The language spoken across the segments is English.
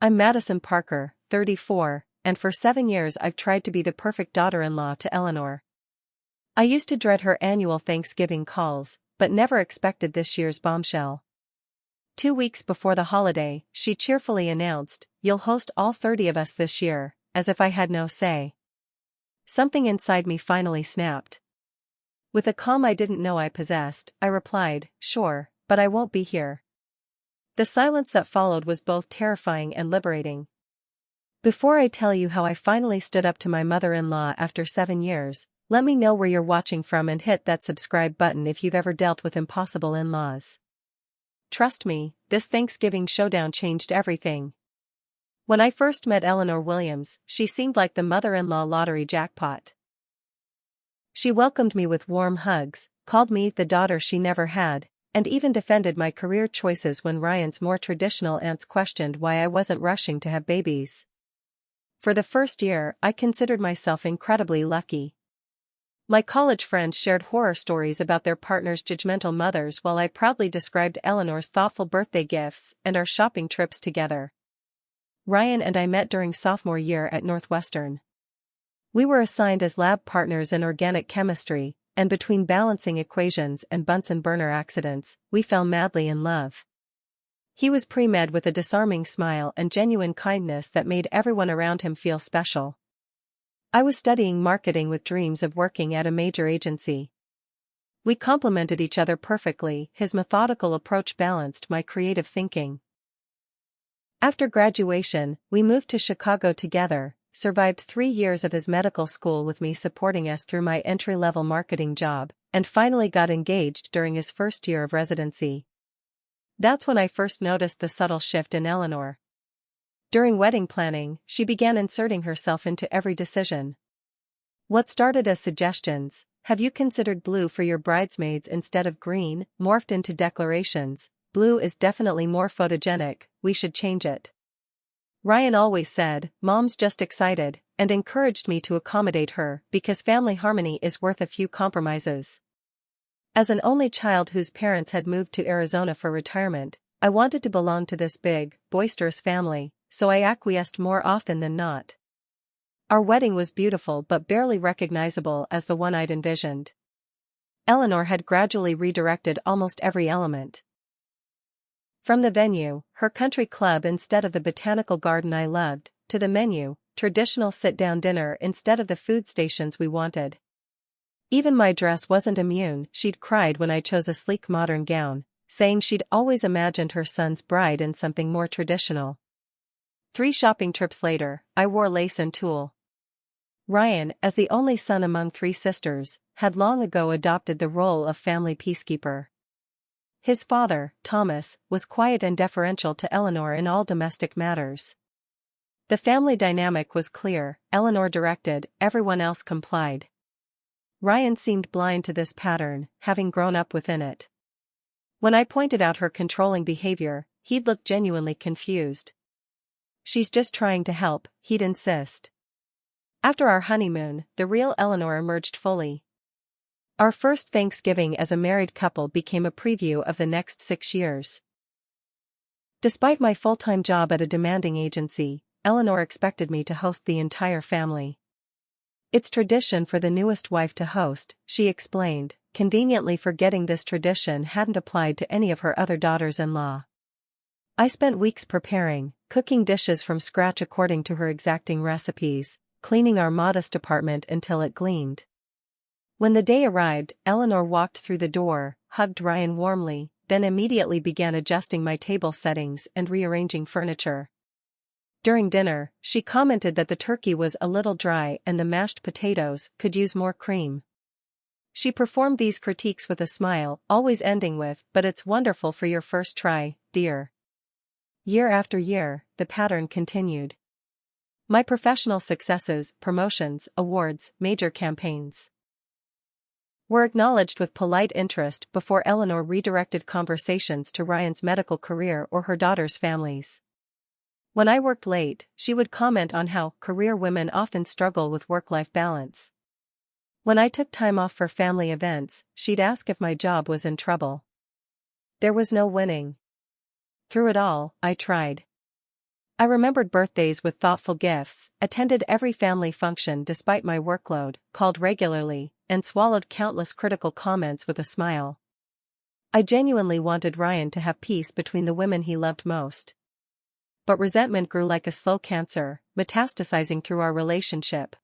I'm Madison Parker, 34, and for 7 years I've tried to be the perfect daughter-in-law to Eleanor. I used to dread her annual Thanksgiving calls, but never expected this year's bombshell. 2 weeks before the holiday, she cheerfully announced, "You'll host all 30 of us this year," as if I had no say. Something inside me finally snapped. With a calm I didn't know I possessed, I replied, "Sure, but I won't be here." The silence that followed was both terrifying and liberating. Before I tell you how I finally stood up to my mother-in-law after 7 years, let me know where you're watching from and hit that subscribe button if you've ever dealt with impossible in-laws. Trust me, this Thanksgiving showdown changed everything. When I first met Eleanor Williams, she seemed like the mother-in-law lottery jackpot. She welcomed me with warm hugs, called me the daughter she never had, and even defended my career choices when Ryan's more traditional aunts questioned why I wasn't rushing to have babies. For the first year, I considered myself incredibly lucky. My college friends shared horror stories about their partners' judgmental mothers while I proudly described Eleanor's thoughtful birthday gifts and our shopping trips together. Ryan and I met during sophomore year at Northwestern. We were assigned as lab partners in organic chemistry, and between balancing equations and Bunsen burner accidents, we fell madly in love. He was pre-med with a disarming smile and genuine kindness that made everyone around him feel special. I was studying marketing with dreams of working at a major agency. We complemented each other perfectly. His methodical approach balanced my creative thinking. After graduation, we moved to Chicago together, survived 3 years of his medical school with me supporting us through my entry-level marketing job, and finally got engaged during his first year of residency. That's when I first noticed the subtle shift in Eleanor. During wedding planning, she began inserting herself into every decision. What started as suggestions, "Have you considered blue for your bridesmaids instead of green?" morphed into declarations, "Blue is definitely more photogenic, we should change it." Ryan always said, "Mom's just excited," and encouraged me to accommodate her because family harmony is worth a few compromises. As an only child whose parents had moved to Arizona for retirement, I wanted to belong to this big, boisterous family, so I acquiesced more often than not. Our wedding was beautiful but barely recognizable as the one I'd envisioned. Eleanor had gradually redirected almost every element. From the venue, her country club instead of the botanical garden I loved, to the menu, traditional sit-down dinner instead of the food stations we wanted. Even my dress wasn't immune. She'd cried when I chose a sleek modern gown, saying she'd always imagined her son's bride in something more traditional. 3 shopping trips later, I wore lace and tulle. Ryan, as the only son among 3 sisters, had long ago adopted the role of family peacekeeper. His father, Thomas, was quiet and deferential to Eleanor in all domestic matters. The family dynamic was clear: Eleanor directed, everyone else complied. Ryan seemed blind to this pattern, having grown up within it. When I pointed out her controlling behavior, he'd look genuinely confused. "She's just trying to help," he'd insist. After our honeymoon, the real Eleanor emerged fully. Our first Thanksgiving as a married couple became a preview of the next 6 years. Despite my full-time job at a demanding agency, Eleanor expected me to host the entire family. "It's tradition for the newest wife to host," she explained, conveniently forgetting this tradition hadn't applied to any of her other daughters-in-law. I spent weeks preparing, cooking dishes from scratch according to her exacting recipes, cleaning our modest apartment until it gleamed. When the day arrived, Eleanor walked through the door, hugged Ryan warmly, then immediately began adjusting my table settings and rearranging furniture. During dinner, she commented that the turkey was a little dry and the mashed potatoes could use more cream. She performed these critiques with a smile, always ending with, "But it's wonderful for your first try, dear." Year after year, the pattern continued. My professional successes, promotions, awards, major campaigns were acknowledged with polite interest before Eleanor redirected conversations to Ryan's medical career or her daughters' families. When I worked late, she would comment on how career women often struggle with work-life balance. When I took time off for family events, she'd ask if my job was in trouble. There was no winning. Through it all, I tried. I remembered birthdays with thoughtful gifts, attended every family function despite my workload, called regularly, and swallowed countless critical comments with a smile. I genuinely wanted Ryan to have peace between the women he loved most. But resentment grew like a slow cancer, metastasizing through our relationship.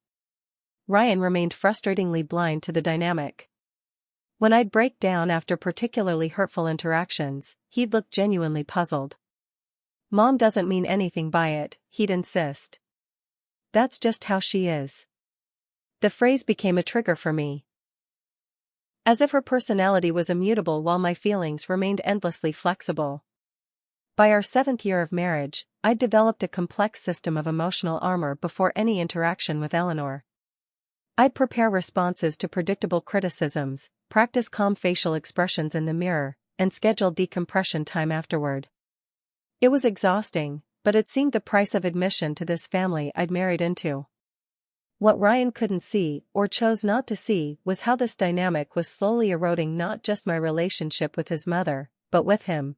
Ryan remained frustratingly blind to the dynamic. When I'd break down after particularly hurtful interactions, he'd look genuinely puzzled. "Mom doesn't mean anything by it," he'd insist. "That's just how she is." The phrase became a trigger for me. As if her personality was immutable while my feelings remained endlessly flexible. By our 7th year of marriage, I'd developed a complex system of emotional armor before any interaction with Eleanor. I'd prepare responses to predictable criticisms, practice calm facial expressions in the mirror, and schedule decompression time afterward. It was exhausting, but it seemed the price of admission to this family I'd married into. What Ryan couldn't see, or chose not to see, was how this dynamic was slowly eroding not just my relationship with his mother, but with him.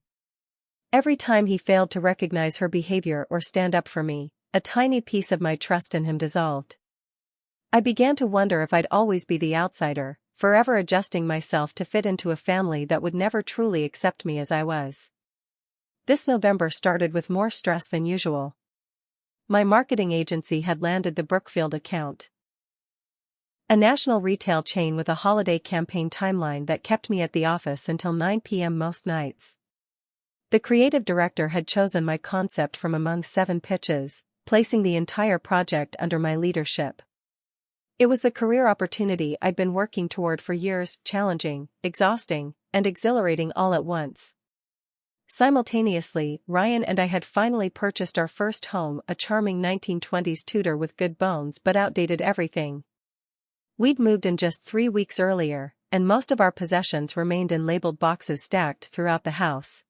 Every time he failed to recognize her behavior or stand up for me, a tiny piece of my trust in him dissolved. I began to wonder if I'd always be the outsider, forever adjusting myself to fit into a family that would never truly accept me as I was. This November started with more stress than usual. My marketing agency had landed the Brookfield account, a national retail chain with a holiday campaign timeline that kept me at the office until 9 p.m. most nights. The creative director had chosen my concept from among 7 pitches, placing the entire project under my leadership. It was the career opportunity I'd been working toward for years, challenging, exhausting, and exhilarating all at once. Simultaneously, Ryan and I had finally purchased our first home, a charming 1920s Tudor with good bones but outdated everything. We'd moved in just 3 weeks earlier, and most of our possessions remained in labeled boxes stacked throughout the house.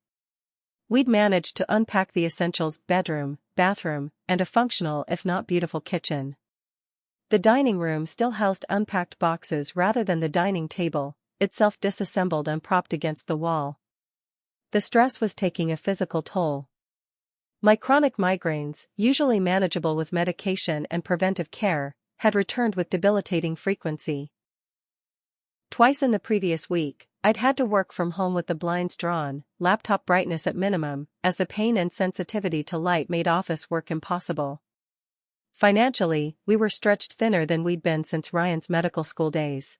We'd managed to unpack the essentials: bedroom, bathroom, and a functional if not beautiful kitchen. The dining room still housed unpacked boxes rather than the dining table, itself disassembled and propped against the wall. The stress was taking a physical toll. My chronic migraines, usually manageable with medication and preventive care, had returned with debilitating frequency. Twice in the previous week, I'd had to work from home with the blinds drawn, laptop brightness at minimum, as the pain and sensitivity to light made office work impossible. Financially, we were stretched thinner than we'd been since Ryan's medical school days.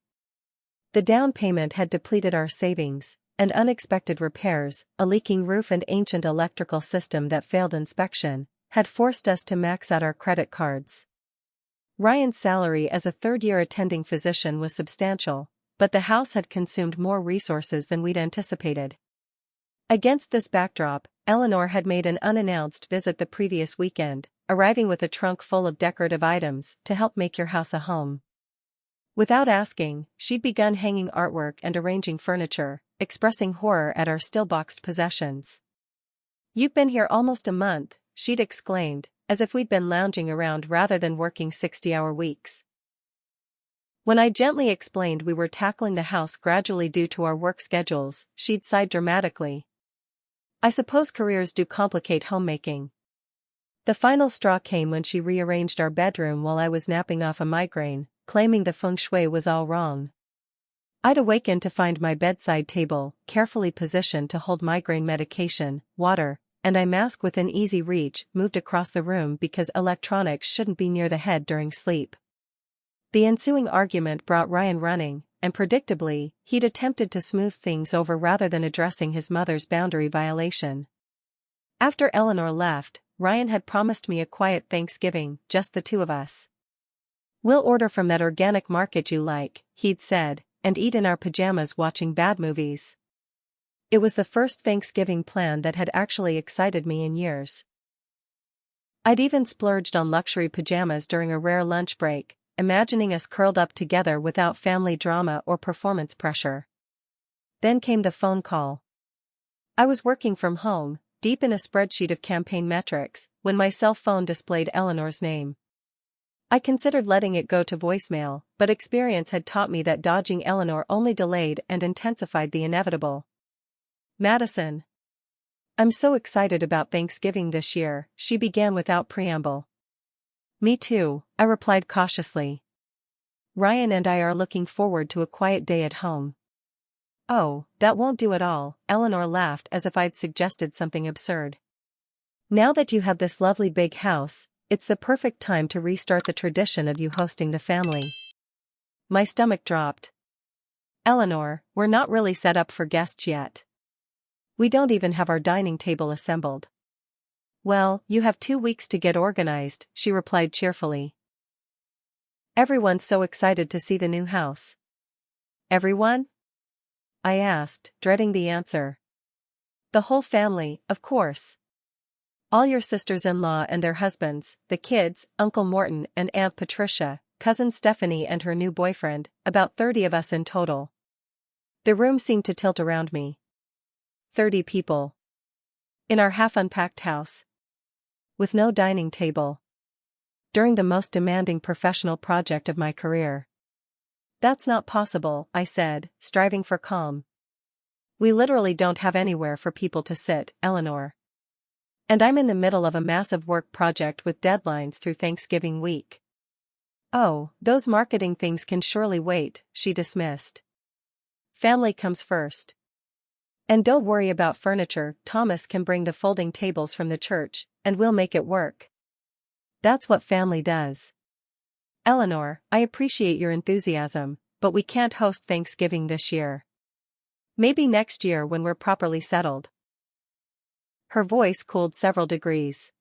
The down payment had depleted our savings, and unexpected repairs, a leaking roof and ancient electrical system that failed inspection, had forced us to max out our credit cards. Ryan's salary as a third-year attending physician was substantial, but the house had consumed more resources than we'd anticipated. Against this backdrop, Eleanor had made an unannounced visit the previous weekend, arriving with a trunk full of decorative items to help make your house a home. Without asking, she'd begun hanging artwork and arranging furniture, expressing horror at our still-boxed possessions. "You've been here almost a month," she'd exclaimed, as if we'd been lounging around rather than working 60-hour weeks. When I gently explained we were tackling the house gradually due to our work schedules, she'd sighed dramatically. "I suppose careers do complicate homemaking." The final straw came when she rearranged our bedroom while I was napping off a migraine, claiming the feng shui was all wrong. I'd awakened to find my bedside table, carefully positioned to hold migraine medication, water, and eye mask within easy reach, moved across the room because electronics shouldn't be near the head during sleep. The ensuing argument brought Ryan running, and predictably, he'd attempted to smooth things over rather than addressing his mother's boundary violation. After Eleanor left, Ryan had promised me a quiet Thanksgiving, just the two of us. "We'll order from that organic market you like," he'd said, "and eat in our pajamas watching bad movies." It was the first Thanksgiving plan that had actually excited me in years. I'd even splurged on luxury pajamas during a rare lunch break, imagining us curled up together without family drama or performance pressure. Then came the phone call. I was working from home, deep in a spreadsheet of campaign metrics, when my cell phone displayed Eleanor's name. I considered letting it go to voicemail, but experience had taught me that dodging Eleanor only delayed and intensified the inevitable. "Madison." I'm so excited about Thanksgiving this year, she began without preamble. Me too, I replied cautiously. Ryan and I are looking forward to a quiet day at home. Oh, that won't do at all, Eleanor laughed as if I'd suggested something absurd. Now that you have this lovely big house, it's the perfect time to restart the tradition of you hosting the family. My stomach dropped. Eleanor, we're not really set up for guests yet. We don't even have our dining table assembled. Well, you have 2 weeks to get organized, she replied cheerfully. Everyone's so excited to see the new house. Everyone? I asked, dreading the answer. The whole family, of course. All your sisters-in-law and their husbands, the kids, Uncle Morton and Aunt Patricia, Cousin Stephanie and her new boyfriend, about 30 of us in total. The room seemed to tilt around me. 30 people. In our half-unpacked house. With no dining table. During the most demanding professional project of my career. That's not possible, I said, striving for calm. We literally don't have anywhere for people to sit, Eleanor. And I'm in the middle of a massive work project with deadlines through Thanksgiving week. Oh, those marketing things can surely wait, she dismissed. Family comes first. And don't worry about furniture, Thomas can bring the folding tables from the church, and we'll make it work. That's what family does. Eleanor, I appreciate your enthusiasm, but we can't host Thanksgiving this year. Maybe next year when we're properly settled. Her voice cooled several degrees.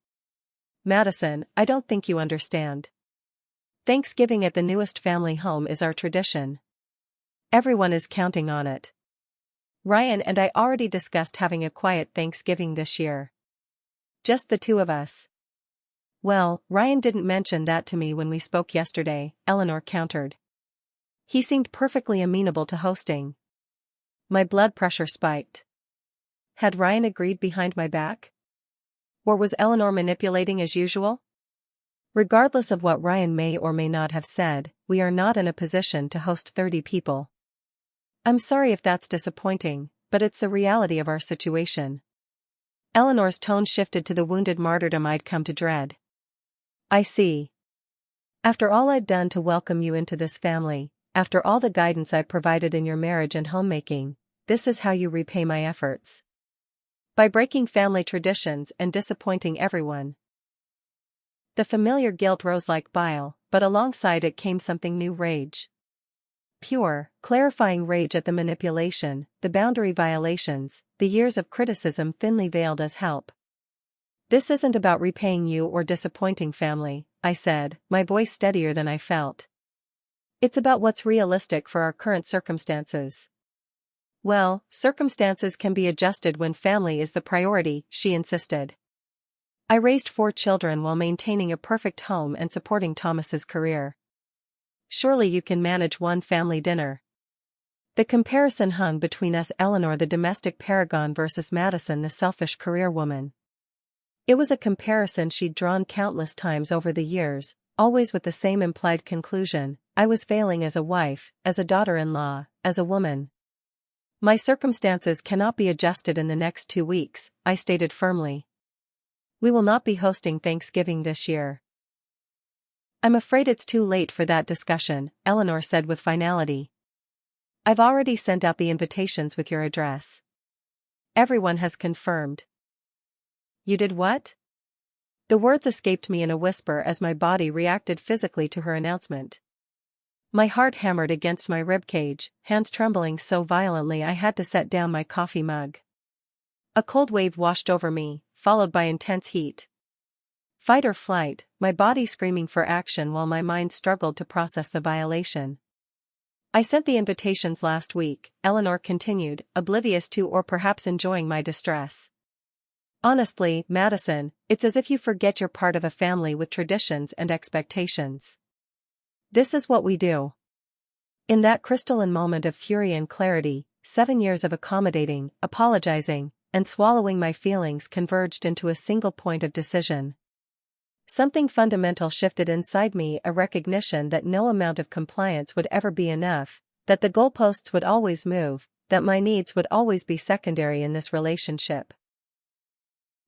Madison, I don't think you understand. Thanksgiving at the newest family home is our tradition. Everyone is counting on it. Ryan and I already discussed having a quiet Thanksgiving this year. Just the two of us. Well, Ryan didn't mention that to me when we spoke yesterday, Eleanor countered. He seemed perfectly amenable to hosting. My blood pressure spiked. Had Ryan agreed behind my back? Or was Eleanor manipulating as usual? Regardless of what Ryan may or may not have said, we are not in a position to host 30 people. I'm sorry if that's disappointing, but it's the reality of our situation. Eleanor's tone shifted to the wounded martyrdom I'd come to dread. I see. After all I've done to welcome you into this family, after all the guidance I've provided in your marriage and homemaking, this is how you repay my efforts. By breaking family traditions and disappointing everyone. The familiar guilt rose like bile, but alongside it came something new: rage. Pure, clarifying rage at the manipulation, the boundary violations, the years of criticism thinly veiled as help. This isn't about repaying you or disappointing family, I said, my voice steadier than I felt. It's about what's realistic for our current circumstances. Well, circumstances can be adjusted when family is the priority, she insisted. I raised 4 children while maintaining a perfect home and supporting Thomas's career. Surely you can manage one family dinner. The comparison hung between us, Eleanor the domestic paragon versus Madison the selfish career woman. It was a comparison she'd drawn countless times over the years, always with the same implied conclusion: I was failing as a wife, as a daughter-in-law, as a woman. My circumstances cannot be adjusted in the next 2 weeks, I stated firmly. We will not be hosting Thanksgiving this year. I'm afraid it's too late for that discussion, Eleanor said with finality. I've already sent out the invitations with your address. Everyone has confirmed. You did what? The words escaped me in a whisper as my body reacted physically to her announcement. My heart hammered against my ribcage, hands trembling so violently I had to set down my coffee mug. A cold wave washed over me, followed by intense heat. Fight or flight, my body screaming for action while my mind struggled to process the violation. I sent the invitations last week, Eleanor continued, oblivious to or perhaps enjoying my distress. Honestly, Madison, it's as if you forget you're part of a family with traditions and expectations. This is what we do. In that crystalline moment of fury and clarity, 7 years of accommodating, apologizing, and swallowing my feelings converged into a single point of decision. Something fundamental shifted inside me, a recognition that no amount of compliance would ever be enough, that the goalposts would always move, that my needs would always be secondary in this relationship.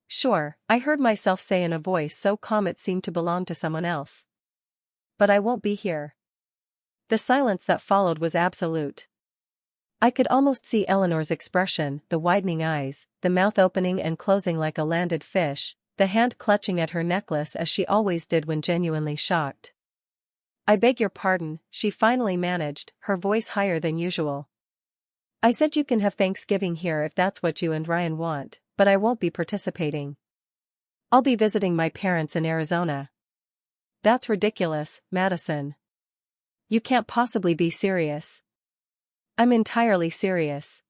Sure, I heard myself say in a voice so calm it seemed to belong to someone else. But I won't be here. The silence that followed was absolute. I could almost see Eleanor's expression, the widening eyes, the mouth opening and closing like a landed fish, the hand clutching at her necklace as she always did when genuinely shocked. I beg your pardon, she finally managed, her voice higher than usual. I said you can have Thanksgiving here if that's what you and Ryan want, but I won't be participating. I'll be visiting my parents in Arizona. That's ridiculous, Madison. You can't possibly be serious. I'm entirely serious.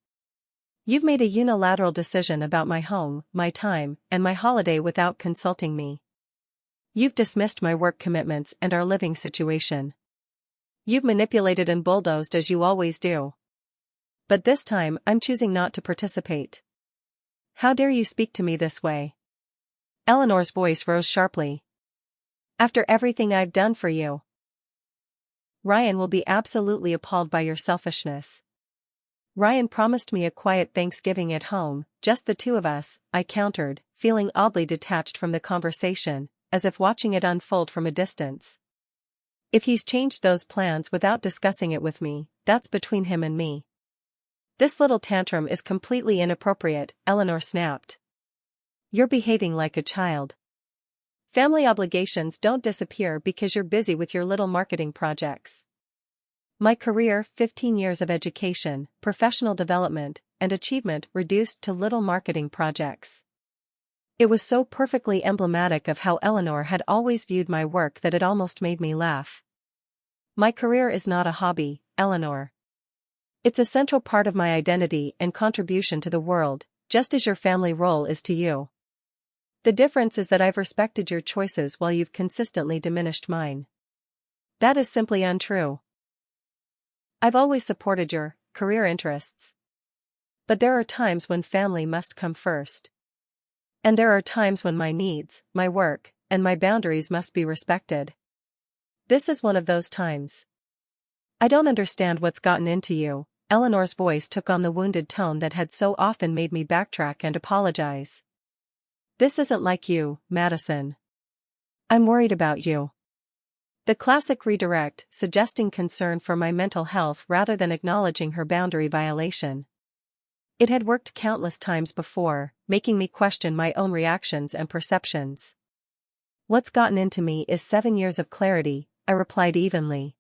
You've made a unilateral decision about my home, my time, and my holiday without consulting me. You've dismissed my work commitments and our living situation. You've manipulated and bulldozed as you always do. But this time I'm choosing not to participate. How dare you speak to me this way? Eleanor's voice rose sharply. After everything I've done for you. Ryan will be absolutely appalled by your selfishness. Ryan promised me a quiet Thanksgiving at home, just the two of us, I countered, feeling oddly detached from the conversation, as if watching it unfold from a distance. If he's changed those plans without discussing it with me, that's between him and me. This little tantrum is completely inappropriate, Eleanor snapped. You're behaving like a child. Family obligations don't disappear because you're busy with your little marketing projects. My career, 15 years of education, professional development, and achievement reduced to little marketing projects. It was so perfectly emblematic of how Eleanor had always viewed my work that it almost made me laugh. My career is not a hobby, Eleanor. It's a central part of my identity and contribution to the world, just as your family role is to you. The difference is that I've respected your choices while you've consistently diminished mine. That is simply untrue. I've always supported your career interests. But there are times when family must come first. And there are times when my needs, my work, and my boundaries must be respected. This is one of those times. I don't understand what's gotten into you. Eleanor's voice took on the wounded tone that had so often made me backtrack and apologize. This isn't like you, Madison. I'm worried about you. The classic redirect, suggesting concern for my mental health rather than acknowledging her boundary violation. It had worked countless times before, making me question my own reactions and perceptions. What's gotten into me is 7 years of clarity, I replied evenly.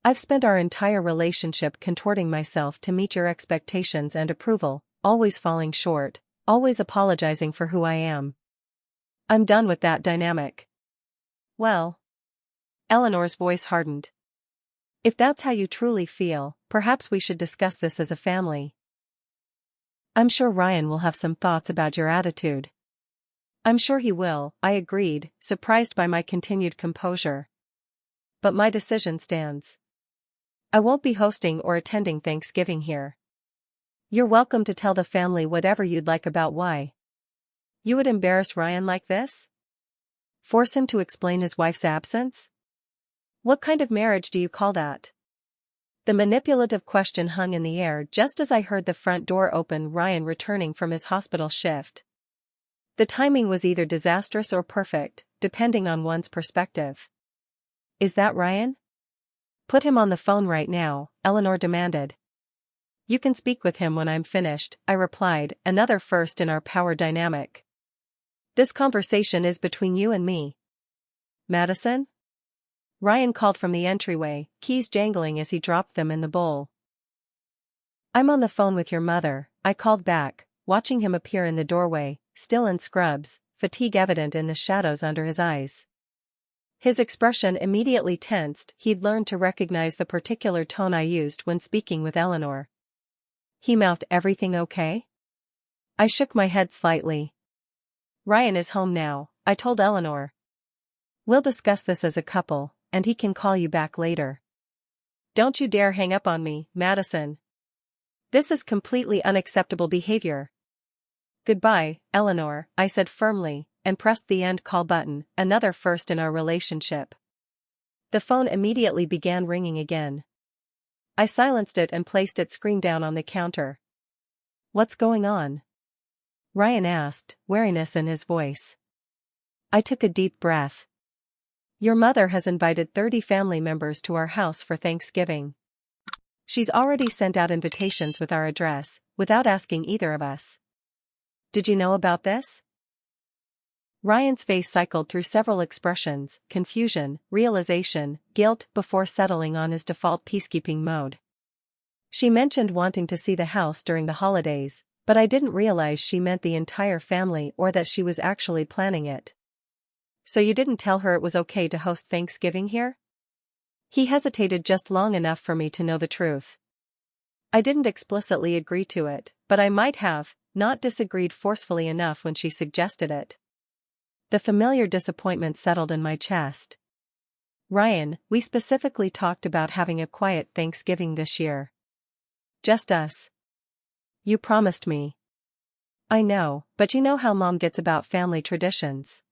I've spent our entire relationship contorting myself to meet your expectations and approval, always falling short, always apologizing for who I am. I'm done with that dynamic. Well. Eleanor's voice hardened. If that's how you truly feel, perhaps we should discuss this as a family. I'm sure Ryan will have some thoughts about your attitude. I'm sure he will, I agreed, surprised by my continued composure. But my decision stands. I won't be hosting or attending Thanksgiving here. You're welcome to tell the family whatever you'd like about why. You would embarrass Ryan like this? Force him to explain his wife's absence? What kind of marriage do you call that? The manipulative question hung in the air just as I heard the front door open, Ryan returning from his hospital shift. The timing was either disastrous or perfect, depending on one's perspective. Is that Ryan? Put him on the phone right now, Eleanor demanded. You can speak with him when I'm finished, I replied, another first in our power dynamic. This conversation is between you and me. Madison? Ryan called from the entryway, keys jangling as he dropped them in the bowl. I'm on the phone with your mother, I called back, watching him appear in the doorway, still in scrubs, fatigue evident in the shadows under his eyes. His expression immediately tensed. He'd learned to recognize the particular tone I used when speaking with Eleanor. He mouthed, "Everything okay?" I shook my head slightly. Ryan is home now, I told Eleanor. We'll discuss this as a couple, and he can call you back later. Don't you dare hang up on me, Madison. This is completely unacceptable behavior. Goodbye, Eleanor, I said firmly, and pressed the end call button, another first in our relationship. The phone immediately began ringing again. I silenced it and placed its screen down on the counter. What's going on? Ryan asked, wariness in his voice. I took a deep breath. Your mother has invited 30 family members to our house for Thanksgiving. She's already sent out invitations with our address, without asking either of us. Did you know about this? Ryan's face cycled through several expressions: confusion, realization, guilt, before settling on his default peacekeeping mode. She mentioned wanting to see the house during the holidays, but I didn't realize she meant the entire family or that she was actually planning it. So you didn't tell her it was okay to host Thanksgiving here? He hesitated just long enough for me to know the truth. I didn't explicitly agree to it, but I might have not disagreed forcefully enough when she suggested it. The familiar disappointment settled in my chest. Ryan, we specifically talked about having a quiet Thanksgiving this year. Just us. You promised me. I know, but you know how Mom gets about family traditions.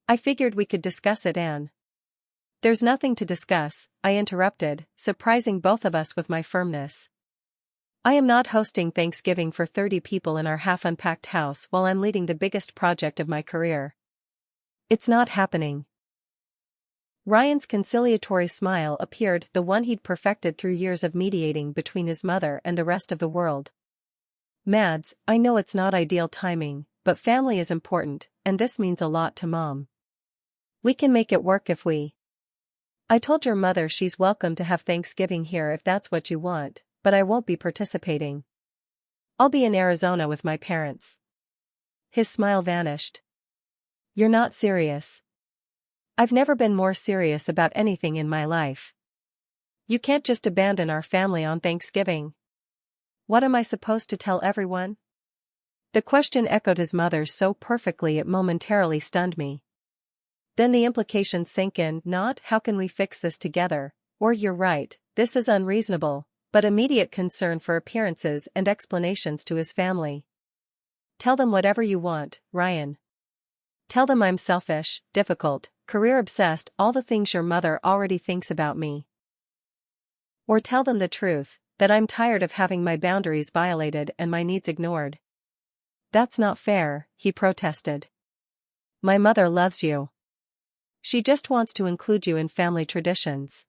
I figured we could discuss it, Anne. There's nothing to discuss, I interrupted, surprising both of us with my firmness. I am not hosting Thanksgiving for 30 people in our half-unpacked house while I'm leading the biggest project of my career. It's not happening. Ryan's conciliatory smile appeared, the one he'd perfected through years of mediating between his mother and the rest of the world. Mads, I know it's not ideal timing, but family is important, and this means a lot to Mom. We can make it work if we. I told your mother she's welcome to have Thanksgiving here if that's what you want, but I won't be participating. I'll be in Arizona with my parents. His smile vanished. You're not serious. I've never been more serious about anything in my life. You can't just abandon our family on Thanksgiving. What am I supposed to tell everyone? The question echoed his mother's so perfectly it momentarily stunned me. Then the implications sank in, not how can we fix this together, or you're right, this is unreasonable, but immediate concern for appearances and explanations to his family. Tell them whatever you want, Ryan. Tell them I'm selfish, difficult, career-obsessed, all the things your mother already thinks about me. Or tell them the truth, that I'm tired of having my boundaries violated and my needs ignored. That's not fair, he protested. My mother loves you. She just wants to include you in family traditions.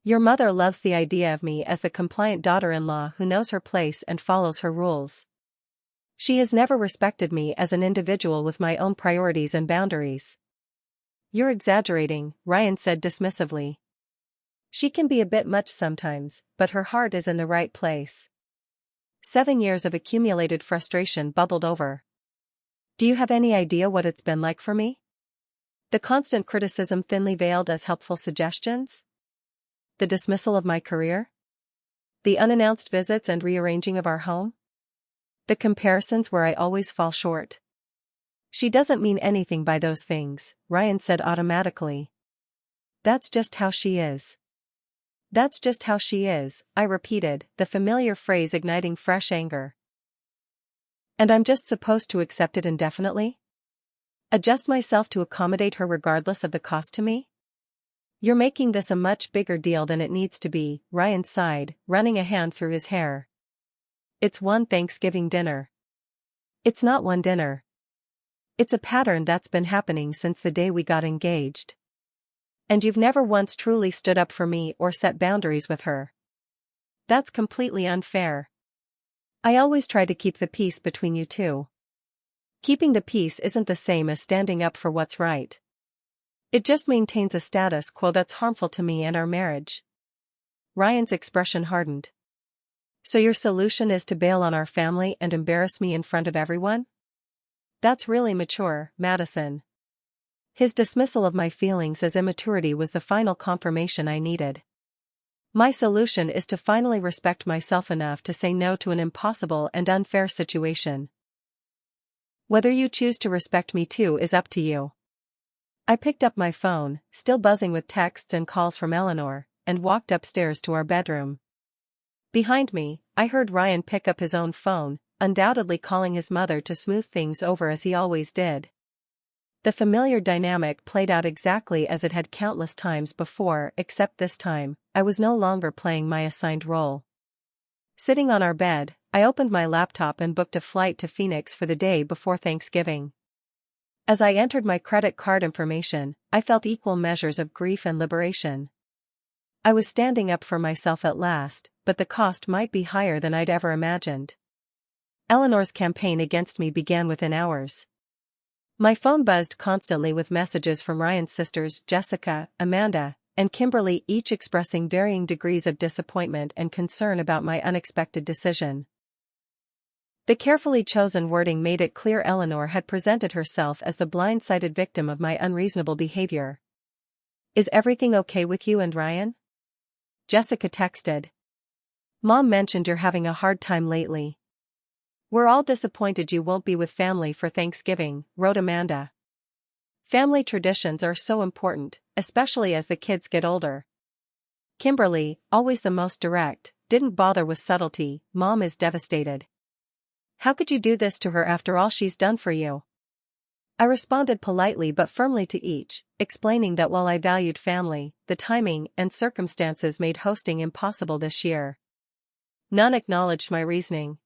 Your mother loves the idea of me as the compliant daughter-in-law who knows her place and follows her rules. She has never respected me as an individual with my own priorities and boundaries. You're exaggerating, Ryan said dismissively. She can be a bit much sometimes, but her heart is in the right place. 7 years of accumulated frustration bubbled over. Do you have any idea what it's been like for me? The constant criticism thinly veiled as helpful suggestions? The dismissal of my career? The unannounced visits and rearranging of our home? The comparisons where I always fall short. She doesn't mean anything by those things, Ryan said automatically. That's just how she is. That's just how she is, I repeated, the familiar phrase igniting fresh anger. And I'm just supposed to accept it indefinitely? Adjust myself to accommodate her regardless of the cost to me? You're making this a much bigger deal than it needs to be, Ryan sighed, running a hand through his hair. It's one Thanksgiving dinner. It's not one dinner. It's a pattern that's been happening since the day we got engaged. And you've never once truly stood up for me or set boundaries with her. That's completely unfair. I always try to keep the peace between you two. Keeping the peace isn't the same as standing up for what's right. It just maintains a status quo that's harmful to me and our marriage. Ryan's expression hardened. So your solution is to bail on our family and embarrass me in front of everyone? That's really mature, Madison. His dismissal of my feelings as immaturity was the final confirmation I needed. My solution is to finally respect myself enough to say no to an impossible and unfair situation. Whether you choose to respect me too is up to you. I picked up my phone, still buzzing with texts and calls from Eleanor, and walked upstairs to our bedroom. Behind me, I heard Ryan pick up his own phone, undoubtedly calling his mother to smooth things over as he always did. The familiar dynamic played out exactly as it had countless times before, except this time, I was no longer playing my assigned role. Sitting on our bed, I opened my laptop and booked a flight to Phoenix for the day before Thanksgiving. As I entered my credit card information, I felt equal measures of grief and liberation. I was standing up for myself at last, but the cost might be higher than I'd ever imagined. Eleanor's campaign against me began within hours. My phone buzzed constantly with messages from Ryan's sisters, Jessica, Amanda, and Kimberly, each expressing varying degrees of disappointment and concern about my unexpected decision. The carefully chosen wording made it clear Eleanor had presented herself as the blindsided victim of my unreasonable behavior. "Is everything okay with you and Ryan?" Jessica texted. "Mom mentioned you're having a hard time lately. We're all disappointed you won't be with family for Thanksgiving," wrote Amanda. "Family traditions are so important, especially as the kids get older." Kimberly, always the most direct, didn't bother with subtlety. "Mom is devastated. How could you do this to her after all she's done for you?" I responded politely but firmly to each, explaining that while I valued family, the timing and circumstances made hosting impossible this year. None acknowledged my reasoning.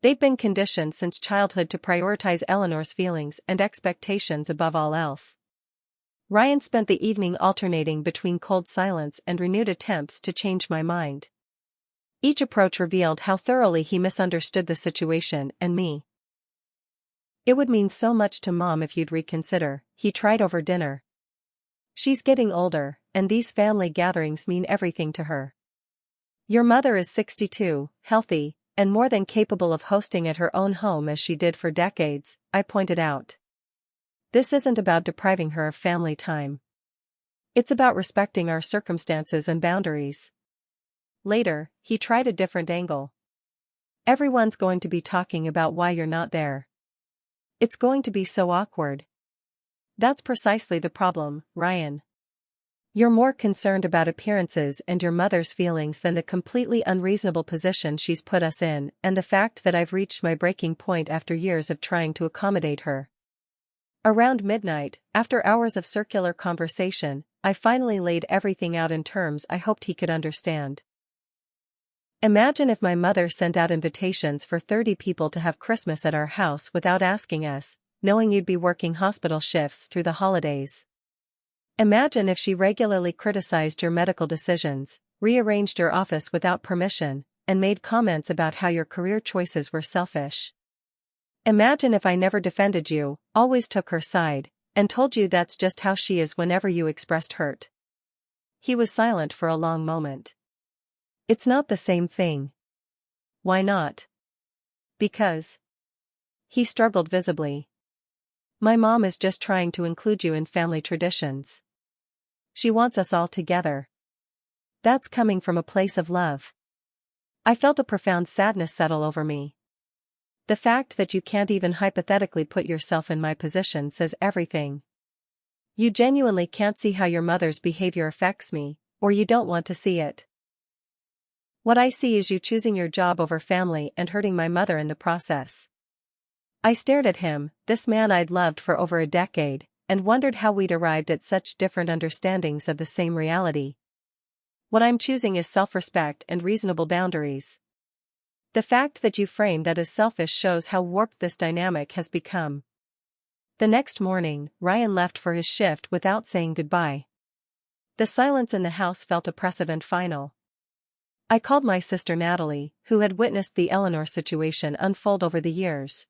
They'd been conditioned since childhood to prioritize Eleanor's feelings and expectations above all else. Ryan spent the evening alternating between cold silence and renewed attempts to change my mind. Each approach revealed how thoroughly he misunderstood the situation and me. "It would mean so much to Mom if you'd reconsider," he tried over dinner. "She's getting older, and these family gatherings mean everything to her. Your mother is 62, healthy, and more than capable of hosting at her own home as she did for decades," I pointed out. "This isn't about depriving her of family time. It's about respecting our circumstances and boundaries." Later, he tried a different angle. "Everyone's going to be talking about why you're not there. It's going to be so awkward." "That's precisely the problem, Ryan. You're more concerned about appearances and your mother's feelings than the completely unreasonable position she's put us in, and the fact that I've reached my breaking point after years of trying to accommodate her." Around midnight, after hours of circular conversation, I finally laid everything out in terms I hoped he could understand. "Imagine if my mother sent out invitations for 30 people to have Christmas at our house without asking us, knowing you'd be working hospital shifts through the holidays. Imagine if she regularly criticized your medical decisions, rearranged your office without permission, and made comments about how your career choices were selfish. Imagine if I never defended you, always took her side, and told you that's just how she is whenever you expressed hurt." He was silent for a long moment. "It's not the same thing." "Why not?" "Because." He struggled visibly. "My mom is just trying to include you in family traditions. She wants us all together. That's coming from a place of love." I felt a profound sadness settle over me. The fact that you can't even hypothetically put yourself in my position says everything. You genuinely can't see how your mother's behavior affects me, or you don't want to see it. What I see is you choosing your job over family and hurting my mother in the process." I stared at him, this man I'd loved for over a decade, and wondered how we'd arrived at such different understandings of the same reality. "What I'm choosing is self-respect and reasonable boundaries." The fact that you frame that as selfish shows how warped this dynamic has become. The next morning, Ryan left for his shift without saying goodbye. The silence in the house felt oppressive and final. I called my sister Natalie, who had witnessed the Eleanor situation unfold over the years.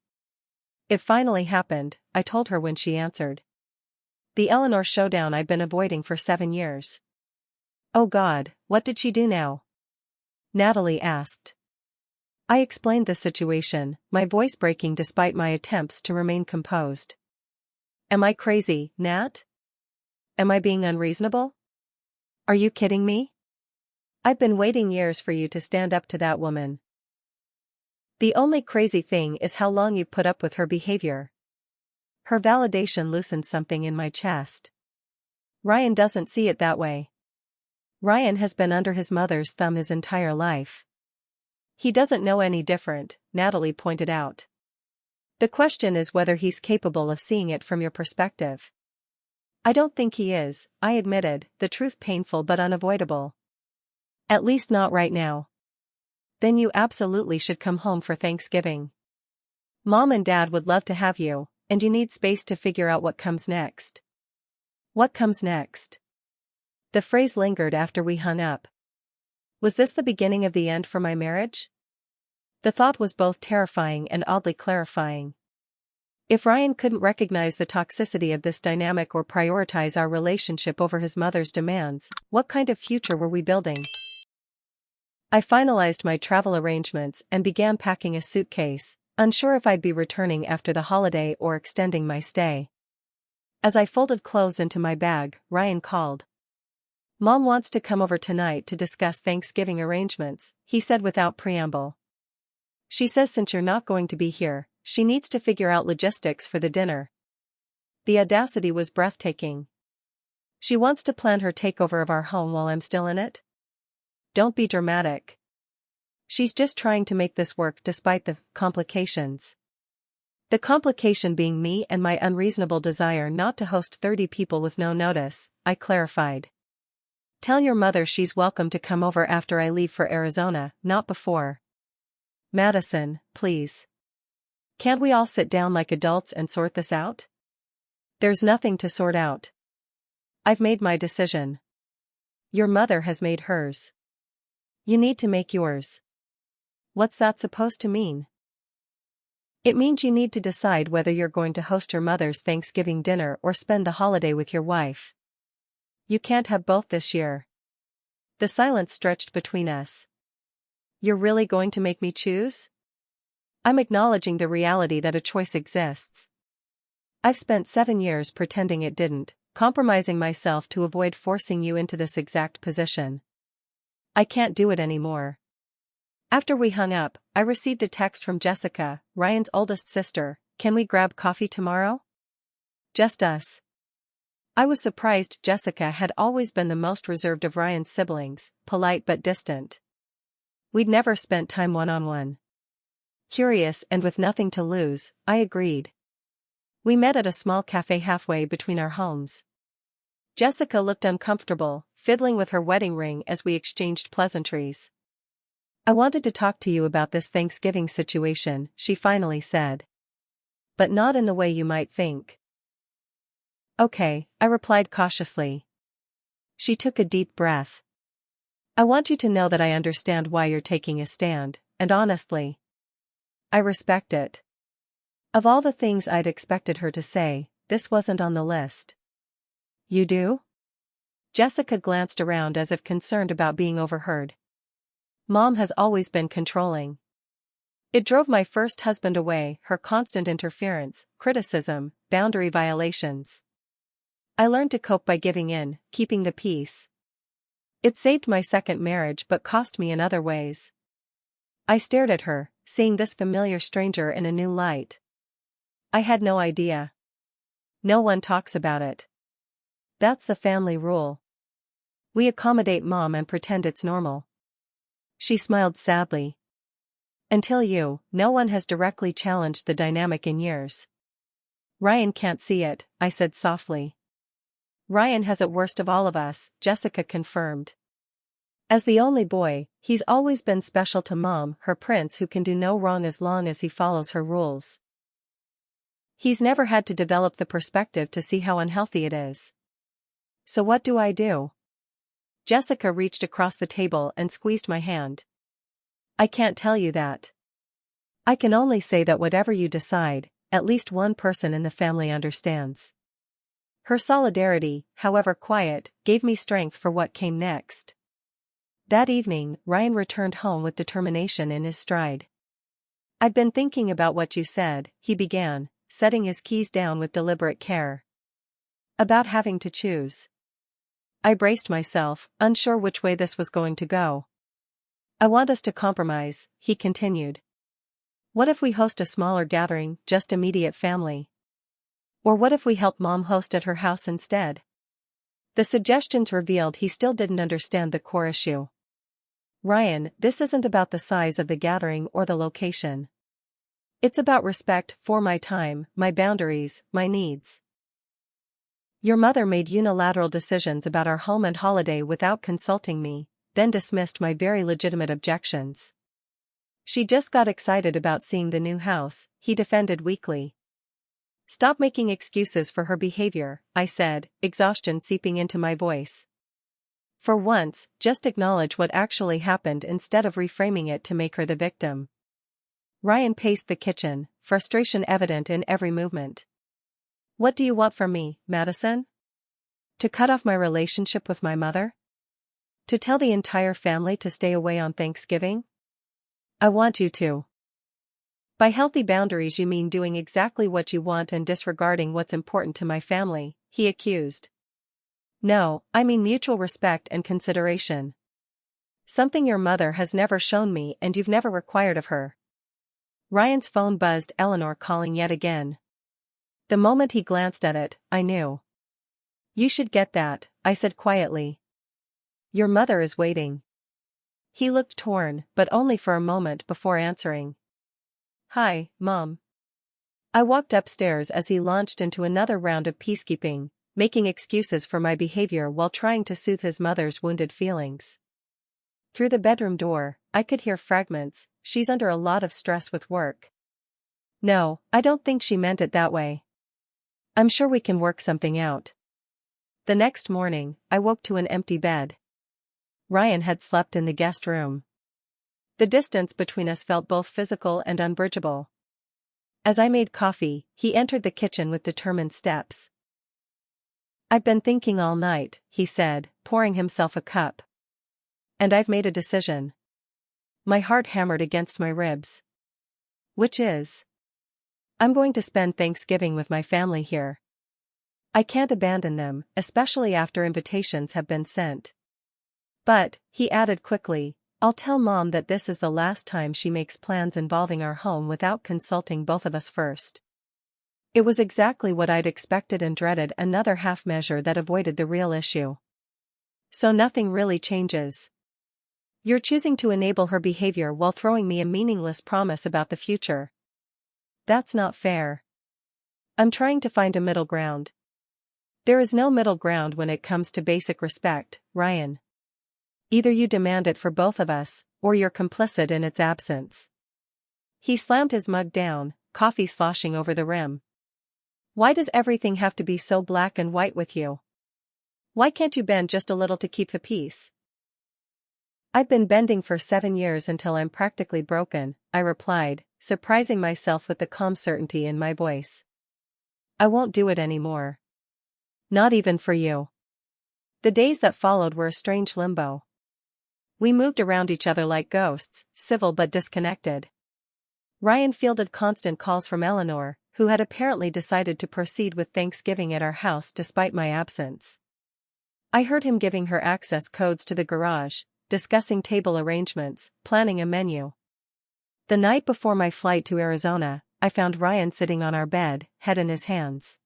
"It finally happened," I told her when she answered. "The Eleanor showdown I've been avoiding for 7 years." "Oh God, what did she do now?" Natalie asked. I explained the situation, my voice breaking despite my attempts to remain composed. "Am I crazy, Nat? Am I being unreasonable? Are you kidding me? I've been waiting years for you to stand up to that woman. The only crazy thing is how long you've put up with her behavior." Her validation loosened something in my chest. Ryan doesn't see it that way. Ryan has been under his mother's thumb his entire life. He doesn't know any different, Natalie pointed out. The question is whether he's capable of seeing it from your perspective. I don't think he is, I admitted, the truth painful but unavoidable. At least not right now. Then you absolutely should come home for Thanksgiving. Mom and Dad would love to have you, and you need space to figure out what comes next. What comes next? The phrase lingered after we hung up. Was this the beginning of the end for my marriage? The thought was both terrifying and oddly clarifying. If Ryan couldn't recognize the toxicity of this dynamic or prioritize our relationship over his mother's demands, what kind of future were we building? I finalized my travel arrangements and began packing a suitcase, unsure if I'd be returning after the holiday or extending my stay. As I folded clothes into my bag, Ryan called. Mom wants to come over tonight to discuss Thanksgiving arrangements, he said without preamble. She says since you're not going to be here, she needs to figure out logistics for the dinner. The audacity was breathtaking. She wants to plan her takeover of our home while I'm still in it? Don't be dramatic. She's just trying to make this work despite the complications. The complication being me and my unreasonable desire not to host 30 people with no notice, I clarified. Tell your mother she's welcome to come over after I leave for Arizona, not before. Madison, please. Can't we all sit down like adults and sort this out? There's nothing to sort out. I've made my decision. Your mother has made hers. You need to make yours. What's that supposed to mean? It means you need to decide whether you're going to host your mother's Thanksgiving dinner or spend the holiday with your wife. You can't have both this year. The silence stretched between us. You're really going to make me choose? I'm acknowledging the reality that a choice exists. I've spent 7 years pretending it didn't, compromising myself to avoid forcing you into this exact position. I can't do it anymore. After we hung up, I received a text from Jessica, Ryan's oldest sister. Can we grab coffee tomorrow? Just us. I was surprised Jessica had always been the most reserved of Ryan's siblings, polite but distant. We'd never spent time one-on-one. Curious and with nothing to lose, I agreed. We met at a small cafe halfway between our homes. Jessica looked uncomfortable, fiddling with her wedding ring as we exchanged pleasantries. I wanted to talk to you about this Thanksgiving situation, she finally said. But not in the way you might think. Okay, I replied cautiously. She took a deep breath. I want you to know that I understand why you're taking a stand, and honestly, I respect it. Of all the things I'd expected her to say, this wasn't on the list. You do? Jessica glanced around as if concerned about being overheard. Mom has always been controlling. It drove my first husband away, her constant interference, criticism, boundary violations. I learned to cope by giving in, keeping the peace. It saved my second marriage but cost me in other ways. I stared at her, seeing this familiar stranger in a new light. I had no idea. No one talks about it. That's the family rule. We accommodate Mom and pretend it's normal. She smiled sadly. Until you, no one has directly challenged the dynamic in years. Ryan can't see it, I said softly. Ryan has it worst of all of us, Jessica confirmed. As the only boy, he's always been special to Mom, her prince who can do no wrong as long as he follows her rules. He's never had to develop the perspective to see how unhealthy it is. So what do I do? Jessica reached across the table and squeezed my hand. I can't tell you that. I can only say that whatever you decide, at least one person in the family understands. Her solidarity, however quiet, gave me strength for what came next. That evening, Ryan returned home with determination in his stride. I'd been thinking about what you said, he began, setting his keys down with deliberate care. About having to choose. I braced myself, unsure which way this was going to go. I want us to compromise, he continued. What if we host a smaller gathering, just immediate family? Or what if we help Mom host at her house instead? The suggestions revealed he still didn't understand the core issue. Ryan, this isn't about the size of the gathering or the location. It's about respect for my time, my boundaries, my needs. Your mother made unilateral decisions about our home and holiday without consulting me, then dismissed my very legitimate objections. She just got excited about seeing the new house, he defended weakly. Stop making excuses for her behavior, I said, exhaustion seeping into my voice. For once, just acknowledge what actually happened instead of reframing it to make her the victim. Ryan paced the kitchen, frustration evident in every movement. What do you want from me, Madison? To cut off my relationship with my mother? To tell the entire family to stay away on Thanksgiving? I want you to. By healthy boundaries you mean doing exactly what you want and disregarding what's important to my family, he accused. No, I mean mutual respect and consideration. Something your mother has never shown me and you've never required of her. Ryan's phone buzzed, Eleanor calling yet again. The moment he glanced at it, I knew. You should get that, I said quietly. Your mother is waiting. He looked torn, but only for a moment before answering. Hi, Mom. I walked upstairs as he launched into another round of peacekeeping, making excuses for my behavior while trying to soothe his mother's wounded feelings. Through the bedroom door, I could hear fragments. She's under a lot of stress with work. No, I don't think she meant it that way. I'm sure we can work something out. The next morning, I woke to an empty bed. Ryan had slept in the guest room. The distance between us felt both physical and unbridgeable. As I made coffee, he entered the kitchen with determined steps. I've been thinking all night, he said, pouring himself a cup. And I've made a decision. My heart hammered against my ribs. Which is? I'm going to spend Thanksgiving with my family here. I can't abandon them, especially after invitations have been sent. But, he added quickly, I'll tell Mom that this is the last time she makes plans involving our home without consulting both of us first. It was exactly what I'd expected and dreaded, another half measure that avoided the real issue. So nothing really changes. You're choosing to enable her behavior while throwing me a meaningless promise about the future. That's not fair. I'm trying to find a middle ground. There is no middle ground when it comes to basic respect, Ryan. Either you demand it for both of us, or you're complicit in its absence. He slammed his mug down, coffee sloshing over the rim. Why does everything have to be so black and white with you? Why can't you bend just a little to keep the peace? I've been bending for 7 years until I'm practically broken, I replied, surprising myself with the calm certainty in my voice. I won't do it anymore. Not even for you. The days that followed were a strange limbo. We moved around each other like ghosts, civil but disconnected. Ryan fielded constant calls from Eleanor, who had apparently decided to proceed with Thanksgiving at our house despite my absence. I heard him giving her access codes to the garage, discussing table arrangements, planning a menu. The night before my flight to Arizona, I found Ryan sitting on our bed, head in his hands.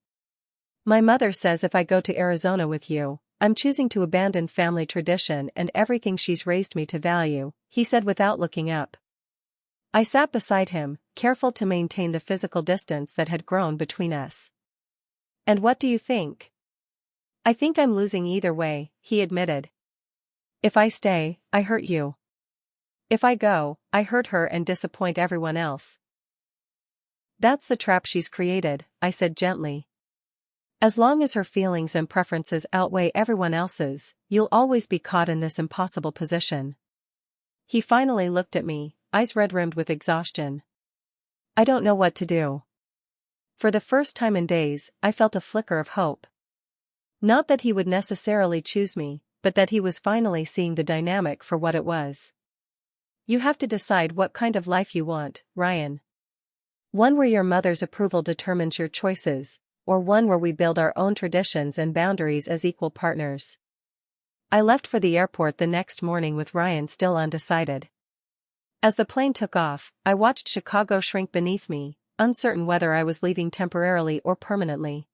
My mother says if I go to Arizona with you, I'm choosing to abandon family tradition and everything she's raised me to value, he said without looking up. I sat beside him, careful to maintain the physical distance that had grown between us. And what do you think? I think I'm losing either way, he admitted. If I stay, I hurt you. If I go, I hurt her and disappoint everyone else. That's the trap she's created, I said gently. As long as her feelings and preferences outweigh everyone else's, you'll always be caught in this impossible position. He finally looked at me, eyes red-rimmed with exhaustion. I don't know what to do. For the first time in days, I felt a flicker of hope. Not that he would necessarily choose me, but that he was finally seeing the dynamic for what it was. You have to decide what kind of life you want, Ryan. One where your mother's approval determines your choices, or one where we build our own traditions and boundaries as equal partners. I left for the airport the next morning with Ryan still undecided. As the plane took off, I watched Chicago shrink beneath me, uncertain whether I was leaving temporarily or permanently.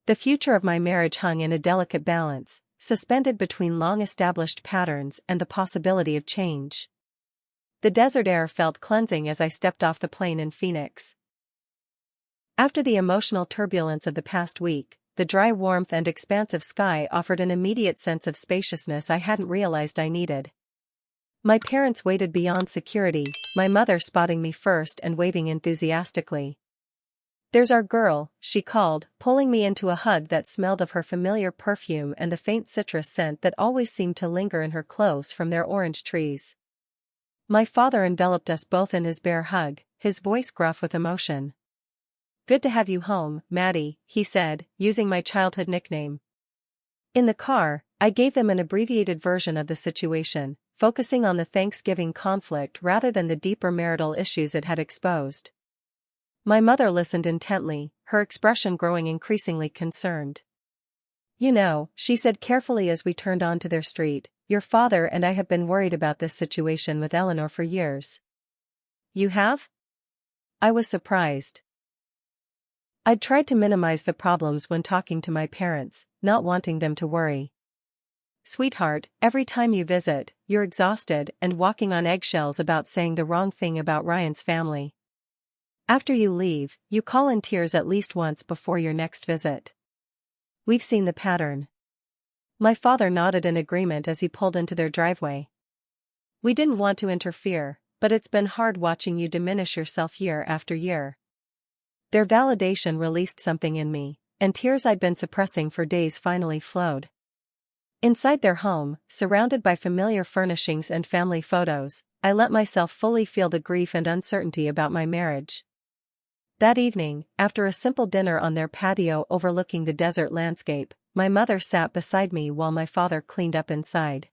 The future of my marriage hung in a delicate balance, suspended between long-established patterns and the possibility of change. The desert air felt cleansing as I stepped off the plane in Phoenix. After the emotional turbulence of the past week, the dry warmth and expansive sky offered an immediate sense of spaciousness I hadn't realized I needed. My parents waited beyond security, my mother spotting me first and waving enthusiastically. "There's our girl," she called, pulling me into a hug that smelled of her familiar perfume and the faint citrus scent that always seemed to linger in her clothes from their orange trees. My father enveloped us both in his bare hug, his voice gruff with emotion. "Good to have you home, Maddie," he said, using my childhood nickname. In the car, I gave them an abbreviated version of the situation, focusing on the Thanksgiving conflict rather than the deeper marital issues it had exposed. My mother listened intently, her expression growing increasingly concerned. "You know," she said carefully as we turned onto their street, "your father and I have been worried about this situation with Eleanor for years." "You have?" I was surprised. I'd tried to minimize the problems when talking to my parents, not wanting them to worry. "Sweetheart, every time you visit, you're exhausted and walking on eggshells about saying the wrong thing about Ryan's family. After you leave, you call in tears at least once before your next visit. We've seen the pattern." My father nodded in agreement as he pulled into their driveway. "We didn't want to interfere, but it's been hard watching you diminish yourself year after year." Their validation released something in me, and tears I'd been suppressing for days finally flowed. Inside their home, surrounded by familiar furnishings and family photos, I let myself fully feel the grief and uncertainty about my marriage. That evening, after a simple dinner on their patio overlooking the desert landscape, my mother sat beside me while my father cleaned up inside.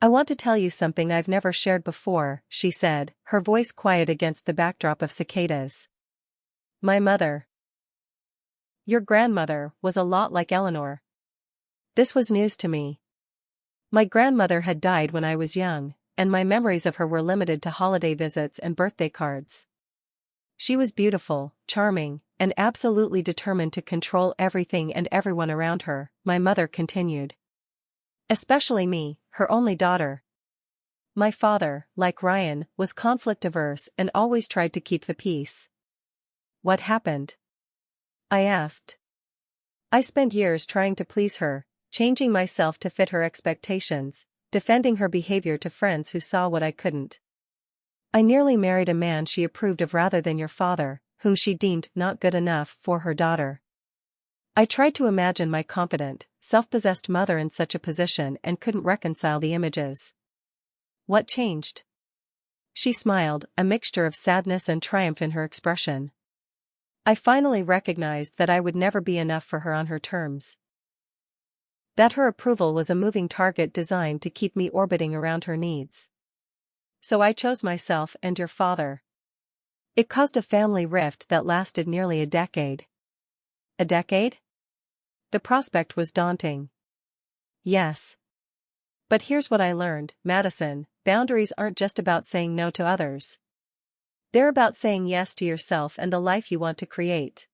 "I want to tell you something I've never shared before," she said, her voice quiet against the backdrop of cicadas. "My mother, your grandmother, was a lot like Eleanor." This was news to me. My grandmother had died when I was young, and my memories of her were limited to holiday visits and birthday cards. She was beautiful, charming, and absolutely determined to control everything and everyone around her, my mother continued. "Especially me, her only daughter." My father, like Ryan, was conflict-averse and always tried to keep the peace. "What happened?" I asked. "I spent years trying to please her, changing myself to fit her expectations, defending her behavior to friends who saw what I couldn't. I nearly married a man she approved of rather than your father, whom she deemed not good enough for her daughter." I tried to imagine my confident, self-possessed mother in such a position and couldn't reconcile the images. "What changed?" She smiled, a mixture of sadness and triumph in her expression. "I finally recognized that I would never be enough for her on her terms. That her approval was a moving target designed to keep me orbiting around her needs. So I chose myself and your father." It caused a family rift that lasted nearly a decade. A decade? The prospect was daunting. Yes. But here's what I learned, Madison: boundaries aren't just about saying no to others. They're about saying yes to yourself and the life you want to create.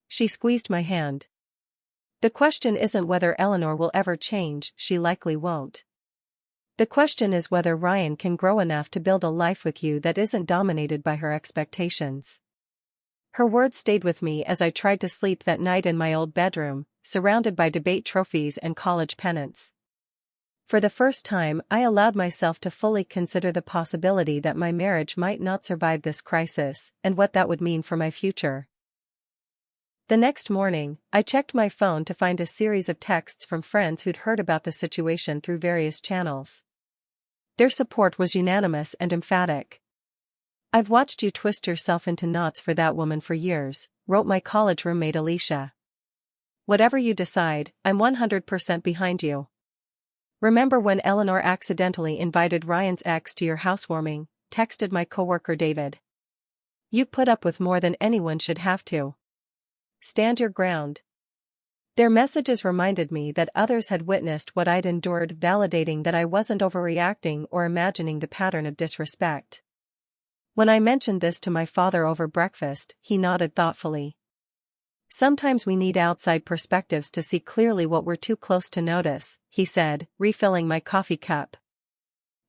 She squeezed my hand. "The question isn't whether Eleanor will ever change, she likely won't. The question is whether Ryan can grow enough to build a life with you that isn't dominated by her expectations." Her words stayed with me as I tried to sleep that night in my old bedroom, surrounded by debate trophies and college pennants. For the first time, I allowed myself to fully consider the possibility that my marriage might not survive this crisis, and what that would mean for my future. The next morning, I checked my phone to find a series of texts from friends who'd heard about the situation through various channels. Their support was unanimous and emphatic. "I've watched you twist yourself into knots for that woman for years," wrote my college roommate Alicia. "Whatever you decide, I'm 100% behind you. Remember when Eleanor accidentally invited Ryan's ex to your housewarming?" texted my coworker David. "You've put up with more than anyone should have to. Stand your ground." Their messages reminded me that others had witnessed what I'd endured, validating that I wasn't overreacting or imagining the pattern of disrespect. When I mentioned this to my father over breakfast, he nodded thoughtfully. "Sometimes we need outside perspectives to see clearly what we're too close to notice," he said, refilling my coffee cup.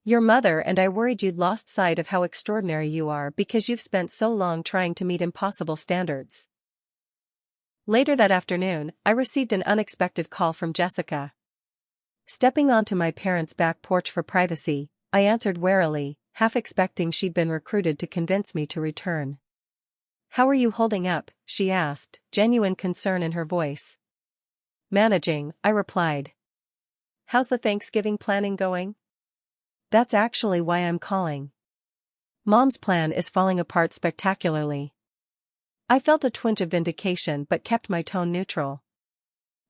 "Your mother and I worried you'd lost sight of how extraordinary you are because you've spent so long trying to meet impossible standards." Later that afternoon, I received an unexpected call from Jessica. Stepping onto my parents' back porch for privacy, I answered warily, half expecting she'd been recruited to convince me to return. How are you holding up? She asked, genuine concern in her voice. Managing, I replied. How's the Thanksgiving planning going? That's actually why I'm calling. Mom's plan is falling apart spectacularly. I felt a twinge of vindication but kept my tone neutral.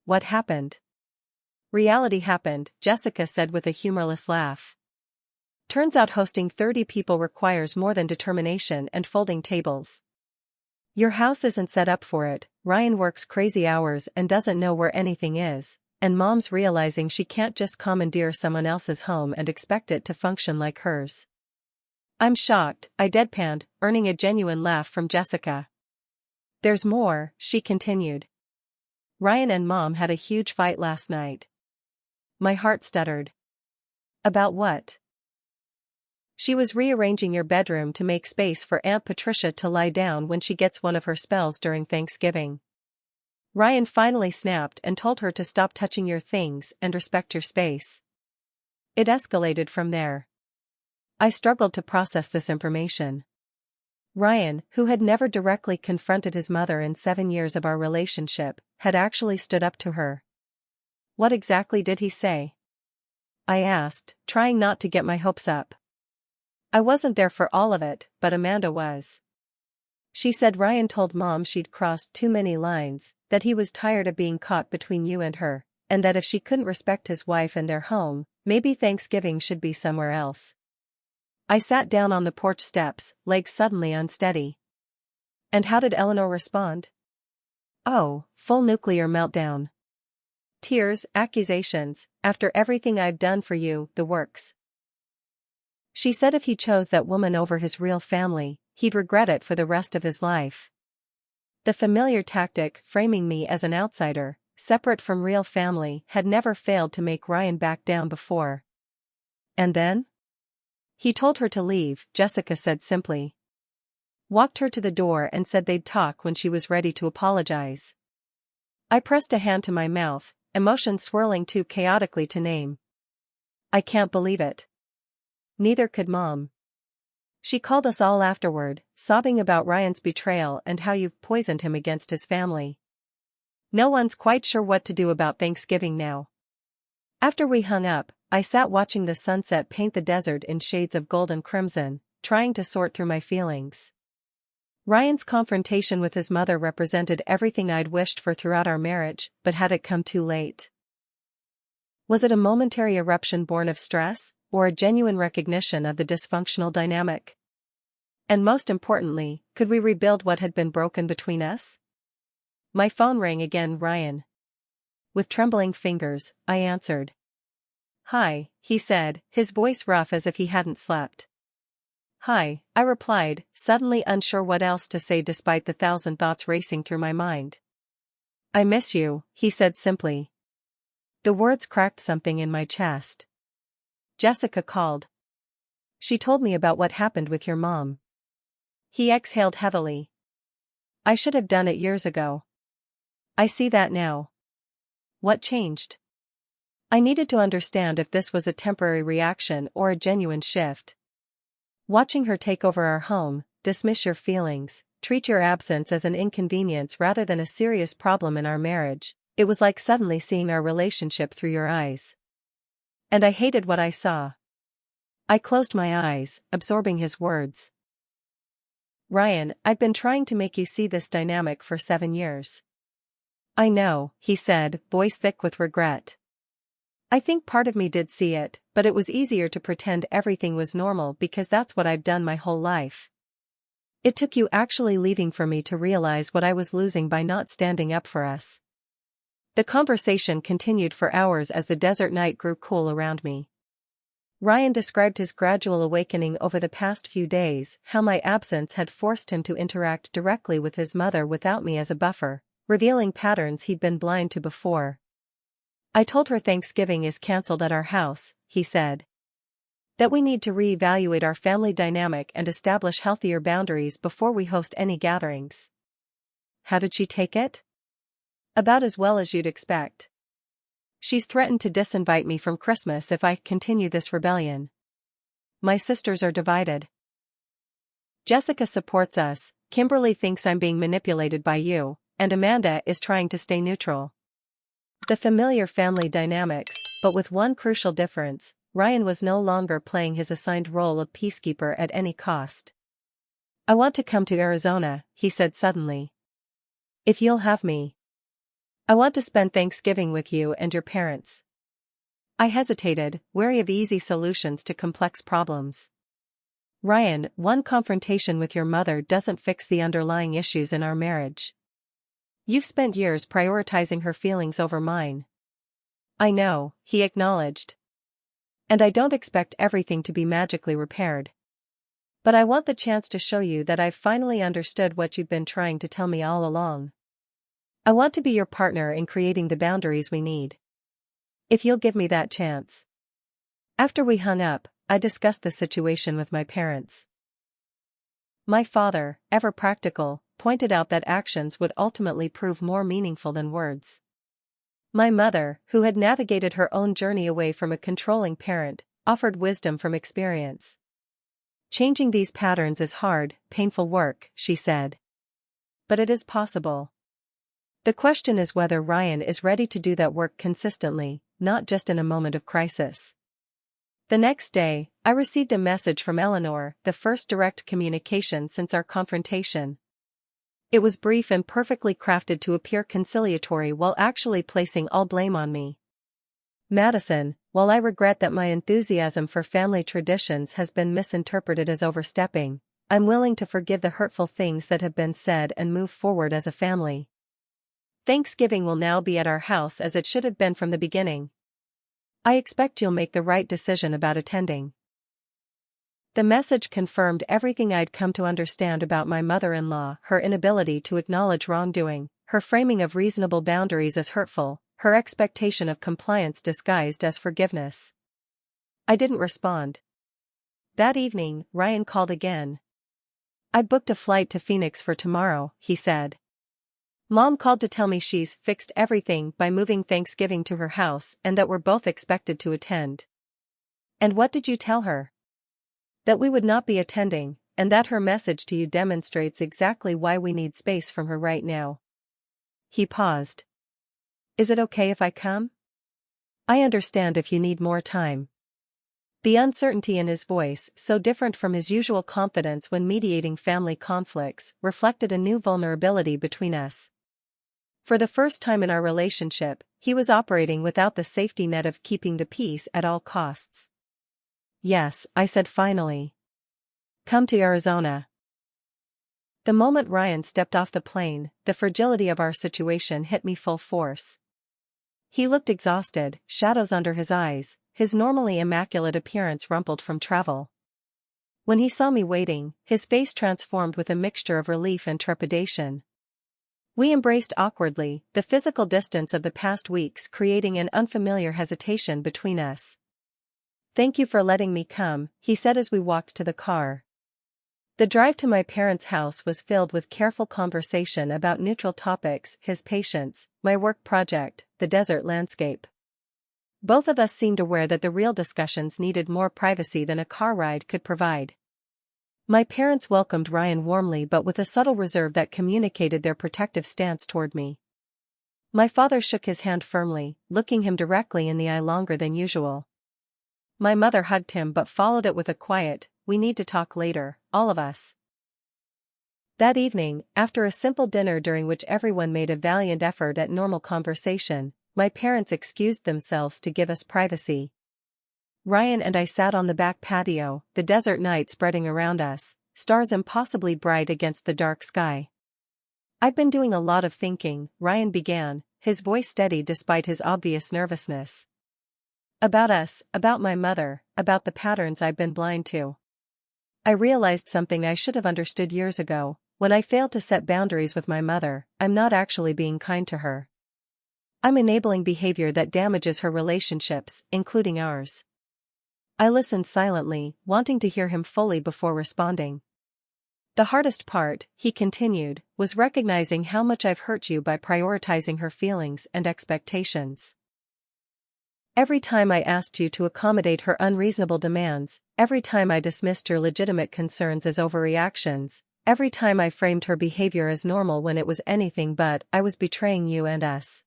What happened? Reality happened, Jessica said with a humorless laugh. Turns out hosting 30 people requires more than determination and folding tables. Your house isn't set up for it. Ryan works crazy hours and doesn't know where anything is, and Mom's realizing she can't just commandeer someone else's home and expect it to function like hers. I'm shocked, I deadpanned, earning a genuine laugh from Jessica. There's more, she continued. Ryan and Mom had a huge fight last night. My heart stuttered. About what? She was rearranging your bedroom to make space for Aunt Patricia to lie down when she gets one of her spells during Thanksgiving. Ryan finally snapped and told her to stop touching your things and respect your space. It escalated from there. I struggled to process this information. Ryan, who had never directly confronted his mother in 7 years of our relationship, had actually stood up to her. What exactly did he say? I asked, trying not to get my hopes up. I wasn't there for all of it, but Amanda was. She said Ryan told Mom she'd crossed too many lines, that he was tired of being caught between you and her, and that if she couldn't respect his wife and their home, maybe Thanksgiving should be somewhere else. I sat down on the porch steps, legs suddenly unsteady. And how did Eleanor respond? Oh, full nuclear meltdown. Tears, accusations, after everything I've done for you, the works. She said if he chose that woman over his real family, he'd regret it for the rest of his life. The familiar tactic, framing me as an outsider, separate from real family, had never failed to make Ryan back down before. And then? He told her to leave, Jessica said simply. Walked her to the door and said they'd talk when she was ready to apologize. I pressed a hand to my mouth, emotions swirling too chaotically to name. I can't believe it. Neither could Mom. She called us all afterward, sobbing about Ryan's betrayal and how you've poisoned him against his family. No one's quite sure what to do about Thanksgiving now. After we hung up, I sat watching the sunset paint the desert in shades of gold and crimson, trying to sort through my feelings. Ryan's confrontation with his mother represented everything I'd wished for throughout our marriage, but had it come too late? Was it a momentary eruption born of stress, or a genuine recognition of the dysfunctional dynamic? And most importantly, could we rebuild what had been broken between us? My phone rang again. Ryan. With trembling fingers, I answered. Hi, he said, his voice rough as if he hadn't slept. Hi, I replied, suddenly unsure what else to say despite the 1,000 thoughts racing through my mind. I miss you, he said simply. The words cracked something in my chest. Jessica called. She told me about what happened with your mom. He exhaled heavily. I should have done it years ago. I see that now. What changed? I needed to understand if this was a temporary reaction or a genuine shift. Watching her take over our home, dismiss your feelings, treat your absence as an inconvenience rather than a serious problem in our marriage, it was like suddenly seeing our relationship through your eyes. And I hated what I saw. I closed my eyes, absorbing his words. Ryan, I've been trying to make you see this dynamic for 7 years. I know, he said, voice thick with regret. I think part of me did see it, but it was easier to pretend everything was normal because that's what I've done my whole life. It took you actually leaving for me to realize what I was losing by not standing up for us. The conversation continued for hours as the desert night grew cool around me. Ryan described his gradual awakening over the past few days, how my absence had forced him to interact directly with his mother without me as a buffer, revealing patterns he'd been blind to before. I told her Thanksgiving is cancelled at our house, he said. That we need to reevaluate our family dynamic and establish healthier boundaries before we host any gatherings. How did she take it? About as well as you'd expect. She's threatened to disinvite me from Christmas if I continue this rebellion. My sisters are divided. Jessica supports us, Kimberly thinks I'm being manipulated by you, and Amanda is trying to stay neutral. The familiar family dynamics, but with one crucial difference: Ryan was no longer playing his assigned role of peacekeeper at any cost. I want to come to Arizona, he said suddenly. If you'll have me. I want to spend Thanksgiving with you and your parents. I hesitated, wary of easy solutions to complex problems. Ryan, one confrontation with your mother doesn't fix the underlying issues in our marriage. You've spent years prioritizing her feelings over mine. I know, he acknowledged. And I don't expect everything to be magically repaired. But I want the chance to show you that I've finally understood what you've been trying to tell me all along. I want to be your partner in creating the boundaries we need. If you'll give me that chance. After we hung up, I discussed the situation with my parents. My father, ever practical, pointed out that actions would ultimately prove more meaningful than words. My mother, who had navigated her own journey away from a controlling parent, offered wisdom from experience. Changing these patterns is hard, painful work, she said. But it is possible. The question is whether Ryan is ready to do that work consistently, not just in a moment of crisis. The next day, I received a message from Eleanor, the first direct communication since our confrontation. It was brief and perfectly crafted to appear conciliatory while actually placing all blame on me. Madison, while I regret that my enthusiasm for family traditions has been misinterpreted as overstepping, I'm willing to forgive the hurtful things that have been said and move forward as a family. Thanksgiving will now be at our house as it should have been from the beginning. I expect you'll make the right decision about attending. The message confirmed everything I'd come to understand about my mother-in-law: her inability to acknowledge wrongdoing, her framing of reasonable boundaries as hurtful, her expectation of compliance disguised as forgiveness. I didn't respond. That evening, Ryan called again. I booked a flight to Phoenix for tomorrow, he said. Mom called to tell me she's fixed everything by moving Thanksgiving to her house and that we're both expected to attend. And what did you tell her? That we would not be attending, and that her message to you demonstrates exactly why we need space from her right now. He paused. Is it okay if I come? I understand if you need more time. The uncertainty in his voice, so different from his usual confidence when mediating family conflicts, reflected a new vulnerability between us. For the first time in our relationship, he was operating without the safety net of keeping the peace at all costs. Yes, I said finally. Come to Arizona. The moment Ryan stepped off the plane, the fragility of our situation hit me full force. He looked exhausted, shadows under his eyes, his normally immaculate appearance rumpled from travel. When he saw me waiting, his face transformed with a mixture of relief and trepidation. We embraced awkwardly, the physical distance of the past weeks creating an unfamiliar hesitation between us. Thank you for letting me come, he said as we walked to the car. The drive to my parents' house was filled with careful conversation about neutral topics: his patients, my work project, the desert landscape. Both of us seemed aware that the real discussions needed more privacy than a car ride could provide. My parents welcomed Ryan warmly but with a subtle reserve that communicated their protective stance toward me. My father shook his hand firmly, looking him directly in the eye longer than usual. My mother hugged him but followed it with a quiet, "We need to talk later, all of us." That evening, after a simple dinner during which everyone made a valiant effort at normal conversation, my parents excused themselves to give us privacy. Ryan and I sat on the back patio, the desert night spreading around us, stars impossibly bright against the dark sky. I've been doing a lot of thinking, Ryan began, his voice steady despite his obvious nervousness. About us, about my mother, about the patterns I've been blind to. I realized something I should have understood years ago: when I fail to set boundaries with my mother, I'm not actually being kind to her. I'm enabling behavior that damages her relationships, including ours. I listened silently, wanting to hear him fully before responding. The hardest part, he continued, was recognizing how much I've hurt you by prioritizing her feelings and expectations. Every time I asked you to accommodate her unreasonable demands, every time I dismissed your legitimate concerns as overreactions, every time I framed her behavior as normal when it was anything but, I was betraying you and us.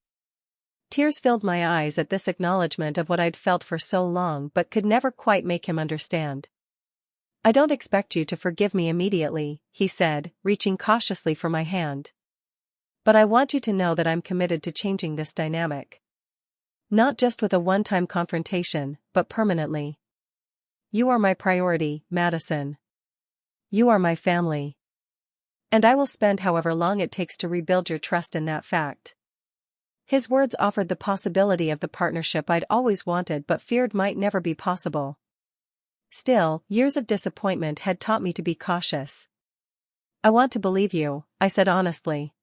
Tears filled my eyes at this acknowledgement of what I'd felt for so long but could never quite make him understand. I don't expect you to forgive me immediately, he said, reaching cautiously for my hand. But I want you to know that I'm committed to changing this dynamic. Not just with a one-time confrontation, but permanently. You are my priority, Madison. You are my family. And I will spend however long it takes to rebuild your trust in that fact. His words offered the possibility of the partnership I'd always wanted but feared might never be possible. Still, years of disappointment had taught me to be cautious. I want to believe you, I said honestly.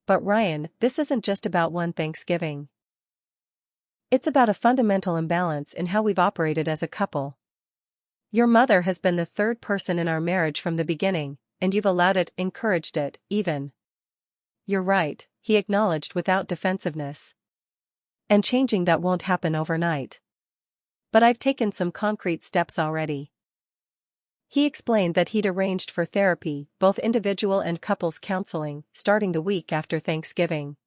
But Ryan, this isn't just about one Thanksgiving. It's about a fundamental imbalance in how we've operated as a couple. Your mother has been the third person in our marriage from the beginning, and you've allowed it, encouraged it, even. You're right, he acknowledged without defensiveness. And changing that won't happen overnight. But I've taken some concrete steps already. He explained that he'd arranged for therapy, both individual and couples counseling, starting the week after Thanksgiving.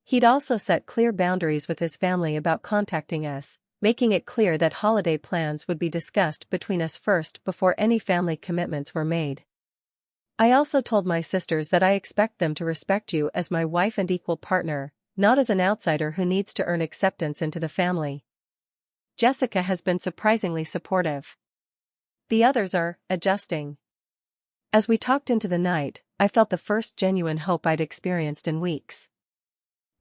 He'd also set clear boundaries with his family about contacting us, making it clear that holiday plans would be discussed between us first before any family commitments were made. I also told my sisters that I expect them to respect you as my wife and equal partner, not as an outsider who needs to earn acceptance into the family. Jessica has been surprisingly supportive. The others are adjusting. As we talked into the night, I felt the first genuine hope I'd experienced in weeks.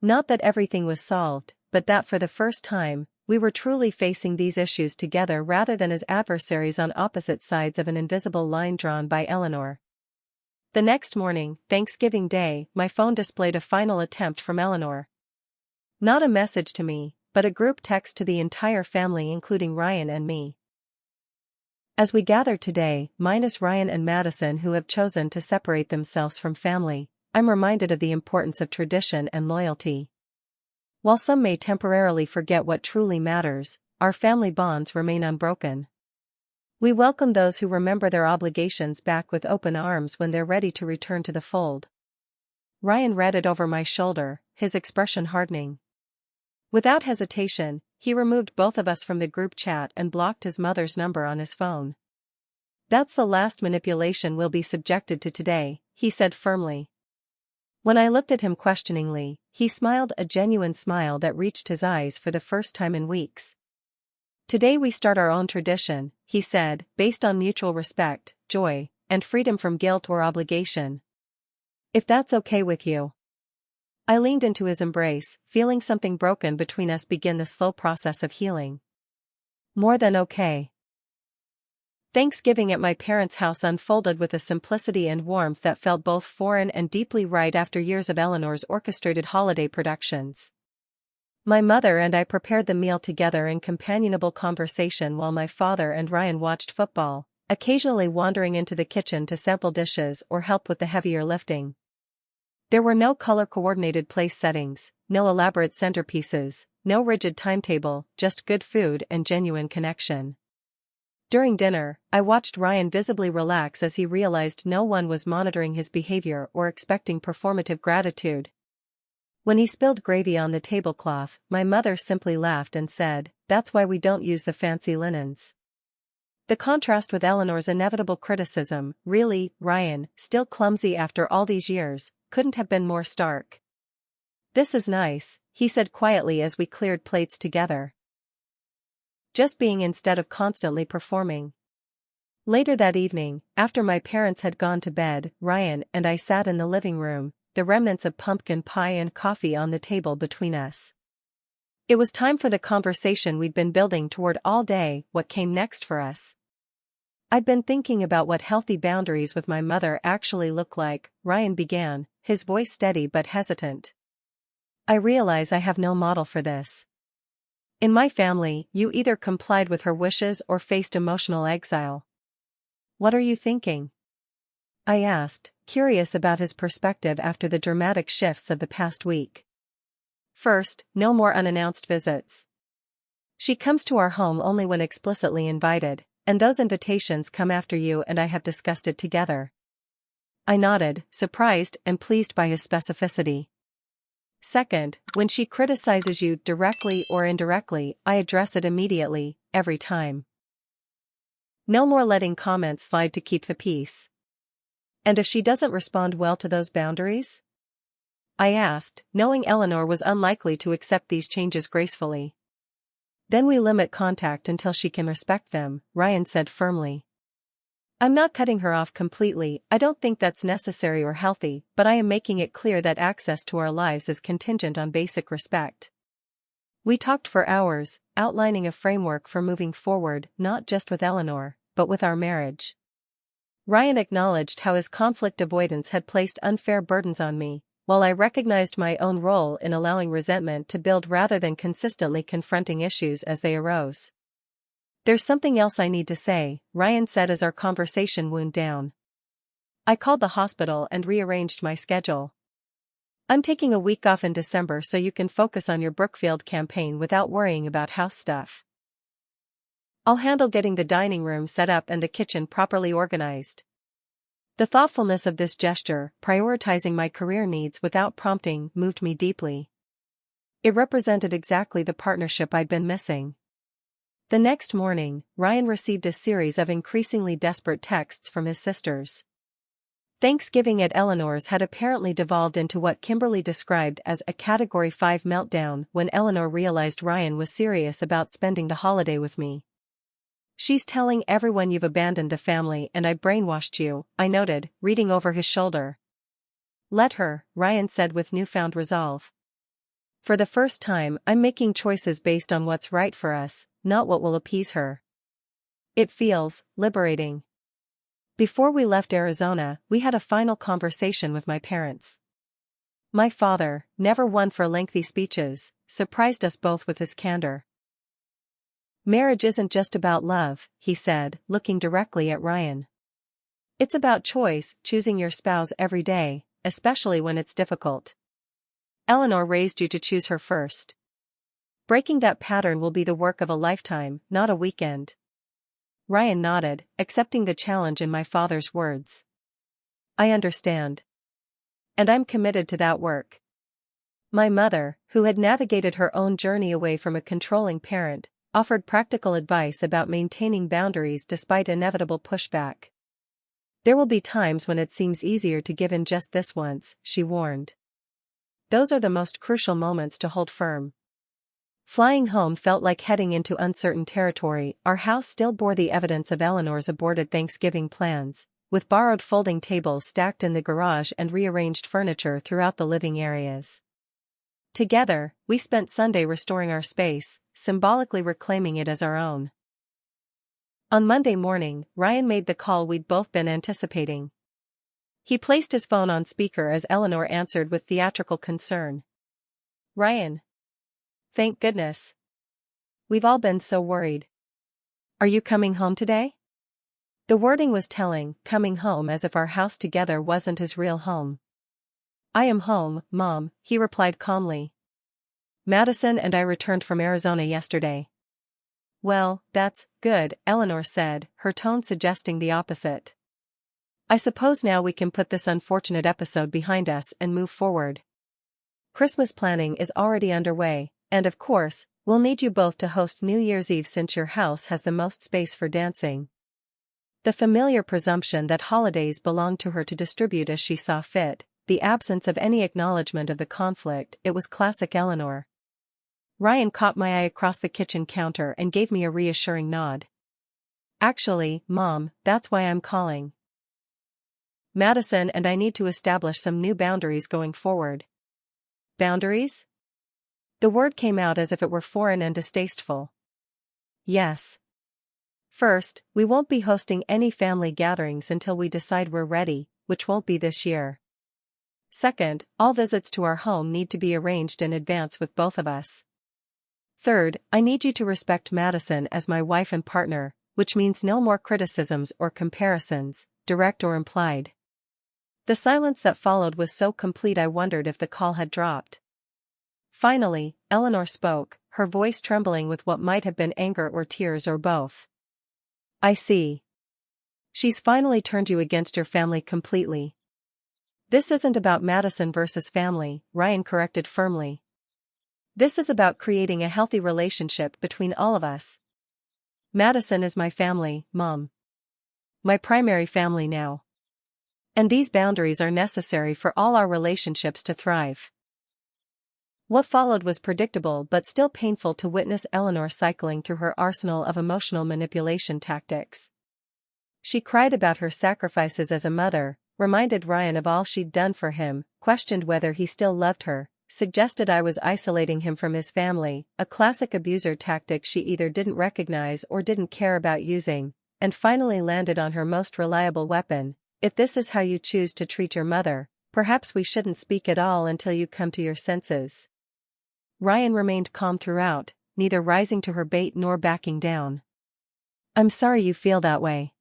Not that everything was solved, but that for the first time, we were truly facing these issues together rather than as adversaries on opposite sides of an invisible line drawn by Eleanor. The next morning, Thanksgiving Day, my phone displayed a final attempt from Eleanor. Not a message to me, but a group text to the entire family including Ryan and me. As we gather today, minus Ryan and Madison who have chosen to separate themselves from family, I'm reminded of the importance of tradition and loyalty. While some may temporarily forget what truly matters, our family bonds remain unbroken. We welcome those who remember their obligations back with open arms when they're ready to return to the fold. Ryan read it over my shoulder, his expression hardening. Without hesitation, he removed both of us from the group chat and blocked his mother's number on his phone. That's the last manipulation we'll be subjected to today, he said firmly. When I looked at him questioningly, he smiled a genuine smile that reached his eyes for the first time in weeks. Today we start our own tradition, he said, based on mutual respect, joy, and freedom from guilt or obligation. If that's okay with you. I leaned into his embrace, feeling something broken between us begin the slow process of healing. More than okay. Thanksgiving at my parents' house unfolded with a simplicity and warmth that felt both foreign and deeply right after years of Eleanor's orchestrated holiday productions. My mother and I prepared the meal together in companionable conversation while my father and Ryan watched football, occasionally wandering into the kitchen to sample dishes or help with the heavier lifting. There were no color-coordinated place settings, no elaborate centerpieces, no rigid timetable, just good food and genuine connection. During dinner, I watched Ryan visibly relax as he realized no one was monitoring his behavior or expecting performative gratitude. When he spilled gravy on the tablecloth, my mother simply laughed and said, "That's why we don't use the fancy linens." The contrast with Eleanor's inevitable criticism, "Really, Ryan, still clumsy after all these years," couldn't have been more stark. "This is nice," he said quietly as we cleared plates together. Just being instead of constantly performing. Later that evening, after my parents had gone to bed, Ryan and I sat in the living room, the remnants of pumpkin pie and coffee on the table between us. It was time for the conversation we'd been building toward all day, what came next for us. I'd been thinking about what healthy boundaries with my mother actually look like, Ryan began, his voice steady but hesitant. I realize I have no model for this. In my family, you either complied with her wishes or faced emotional exile. What are you thinking? I asked, curious about his perspective after the dramatic shifts of the past week. First, no more unannounced visits. She comes to our home only when explicitly invited, and those invitations come after you and I have discussed it together. I nodded, surprised and pleased by his specificity. Second, when she criticizes you directly or indirectly, I address it immediately, every time. No more letting comments slide to keep the peace. And if she doesn't respond well to those boundaries? I asked, knowing Eleanor was unlikely to accept these changes gracefully. Then we limit contact until she can respect them, Ryan said firmly. I'm not cutting her off completely, I don't think that's necessary or healthy, but I am making it clear that access to our lives is contingent on basic respect. We talked for hours, outlining a framework for moving forward, not just with Eleanor, but with our marriage. Ryan acknowledged how his conflict avoidance had placed unfair burdens on me, while I recognized my own role in allowing resentment to build rather than consistently confronting issues as they arose. There's something else I need to say, Ryan said as our conversation wound down. I called the hospital and rearranged my schedule. I'm taking a week off in December so you can focus on your Brookfield campaign without worrying about house stuff. I'll handle getting the dining room set up and the kitchen properly organized. The thoughtfulness of this gesture, prioritizing my career needs without prompting, moved me deeply. It represented exactly the partnership I'd been missing. The next morning, Ryan received a series of increasingly desperate texts from his sisters. Thanksgiving at Eleanor's had apparently devolved into what Kimberly described as a Category 5 meltdown when Eleanor realized Ryan was serious about spending the holiday with me. She's telling everyone you've abandoned the family and I brainwashed you, I noted, reading over his shoulder. Let her, Ryan said with newfound resolve. For the first time, I'm making choices based on what's right for us, not what will appease her. It feels liberating. Before we left Arizona, we had a final conversation with my parents. My father, never one for lengthy speeches, surprised us both with his candor. Marriage isn't just about love, he said, looking directly at Ryan. It's about choice, choosing your spouse every day, especially when it's difficult. Eleanor raised you to choose her first. Breaking that pattern will be the work of a lifetime, not a weekend. Ryan nodded, accepting the challenge in my father's words. I understand. And I'm committed to that work. My mother, who had navigated her own journey away from a controlling parent, offered practical advice about maintaining boundaries despite inevitable pushback. There will be times when it seems easier to give in just this once, she warned. Those are the most crucial moments to hold firm. Flying home felt like heading into uncertain territory. Our house still bore the evidence of Eleanor's aborted Thanksgiving plans, with borrowed folding tables stacked in the garage and rearranged furniture throughout the living areas. Together, we spent Sunday restoring our space, symbolically reclaiming it as our own. On Monday morning, Ryan made the call we'd both been anticipating. He placed his phone on speaker as Eleanor answered with theatrical concern. Ryan. Thank goodness. We've all been so worried. Are you coming home today? The wording was telling, coming home as if our house together wasn't his real home. I am home, Mom, he replied calmly. Madison and I returned from Arizona yesterday. Well, that's good, Eleanor said, her tone suggesting the opposite. I suppose now we can put this unfortunate episode behind us and move forward. Christmas planning is already underway, and of course, we'll need you both to host New Year's Eve since your house has the most space for dancing. The familiar presumption that holidays belonged to her to distribute as she saw fit, the absence of any acknowledgement of the conflict, it was classic Eleanor. Ryan caught my eye across the kitchen counter and gave me a reassuring nod. Actually, Mom, that's why I'm calling. Madison and I need to establish some new boundaries going forward. Boundaries? The word came out as if it were foreign and distasteful. Yes. First, we won't be hosting any family gatherings until we decide we're ready, which won't be this year. Second, all visits to our home need to be arranged in advance with both of us. Third, I need you to respect Madison as my wife and partner, which means no more criticisms or comparisons, direct or implied. The silence that followed was so complete I wondered if the call had dropped. Finally, Eleanor spoke, her voice trembling with what might have been anger or tears or both. I see. She's finally turned you against your family completely. This isn't about Madison versus family, Ryan corrected firmly. This is about creating a healthy relationship between all of us. Madison is my family, Mom. My primary family now. And these boundaries are necessary for all our relationships to thrive. What followed was predictable but still painful to witness Eleanor cycling through her arsenal of emotional manipulation tactics. She cried about her sacrifices as a mother, reminded Ryan of all she'd done for him, questioned whether he still loved her, suggested I was isolating him from his family, a classic abuser tactic she either didn't recognize or didn't care about using, and finally landed on her most reliable weapon. If this is how you choose to treat your mother, perhaps we shouldn't speak at all until you come to your senses. Ryan remained calm throughout, neither rising to her bait nor backing down. I'm sorry you feel that way.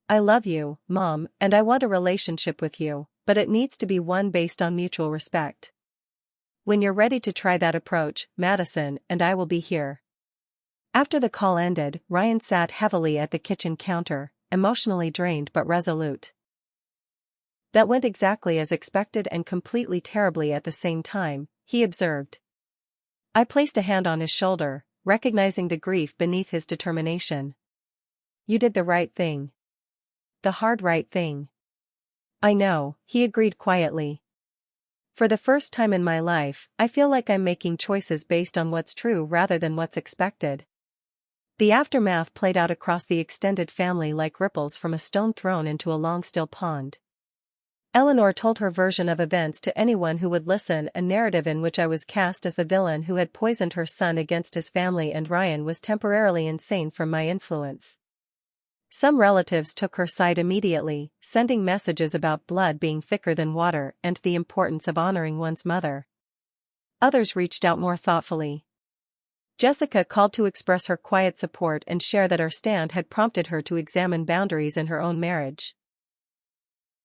I love you, Mom, and I want a relationship with you, but it needs to be one based on mutual respect. When you're ready to try that approach, Madison and I will be here. After the call ended, Ryan sat heavily at the kitchen counter, emotionally drained but resolute. That went exactly as expected and completely terribly at the same time, he observed. I placed a hand on his shoulder, recognizing the grief beneath his determination. You did the right thing. The hard right thing. I know, he agreed quietly. For the first time in my life, I feel like I'm making choices based on what's true rather than what's expected. The aftermath played out across the extended family like ripples from a stone thrown into a long still pond. Eleanor told her version of events to anyone who would listen, a narrative in which I was cast as the villain who had poisoned her son against his family and Ryan was temporarily insane from my influence. Some relatives took her side immediately, sending messages about blood being thicker than water and the importance of honoring one's mother. Others reached out more thoughtfully. Jessica called to express her quiet support and share that our stand had prompted her to examine boundaries in her own marriage.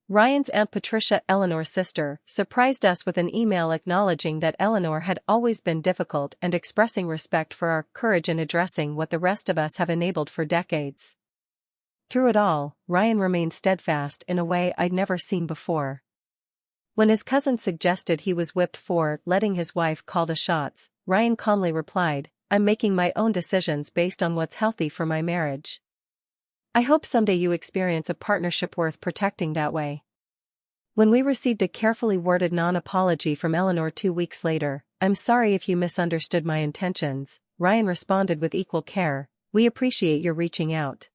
Ryan's Aunt Patricia, Eleanor's sister, surprised us with an email acknowledging that Eleanor had always been difficult and expressing respect for our courage in addressing what the rest of us have enabled for decades. Through it all, Ryan remained steadfast in a way I'd never seen before. When his cousin suggested he was whipped for letting his wife call the shots, Ryan calmly replied, I'm making my own decisions based on what's healthy for my marriage. I hope someday you experience a partnership worth protecting that way. When we received a carefully worded non-apology from Eleanor 2 weeks later, I'm sorry if you misunderstood my intentions, Ryan responded with equal care, we appreciate your reaching out.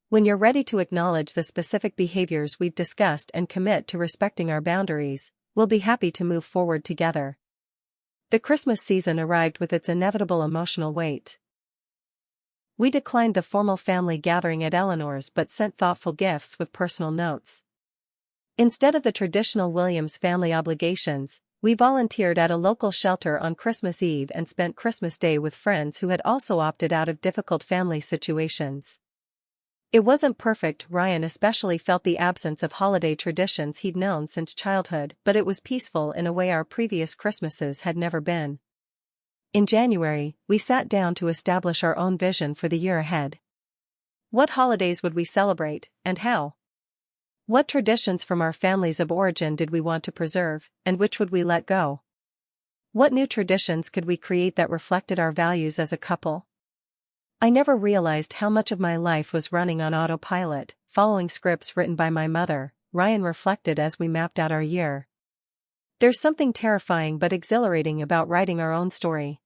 When you're ready to acknowledge the specific behaviors we've discussed and commit to respecting our boundaries, we'll be happy to move forward together. The Christmas season arrived with its inevitable emotional weight. We declined the formal family gathering at Eleanor's but sent thoughtful gifts with personal notes. Instead of the traditional Williams family obligations, we volunteered at a local shelter on Christmas Eve and spent Christmas Day with friends who had also opted out of difficult family situations. It wasn't perfect, Ryan especially felt the absence of holiday traditions he'd known since childhood, but it was peaceful in a way our previous Christmases had never been. In January, we sat down to establish our own vision for the year ahead. What holidays would we celebrate, and how? What traditions from our families of origin did we want to preserve, and which would we let go? What new traditions could we create that reflected our values as a couple? I never realized how much of my life was running on autopilot, following scripts written by my mother, Ryan reflected as we mapped out our year. There's something terrifying but exhilarating about writing our own story.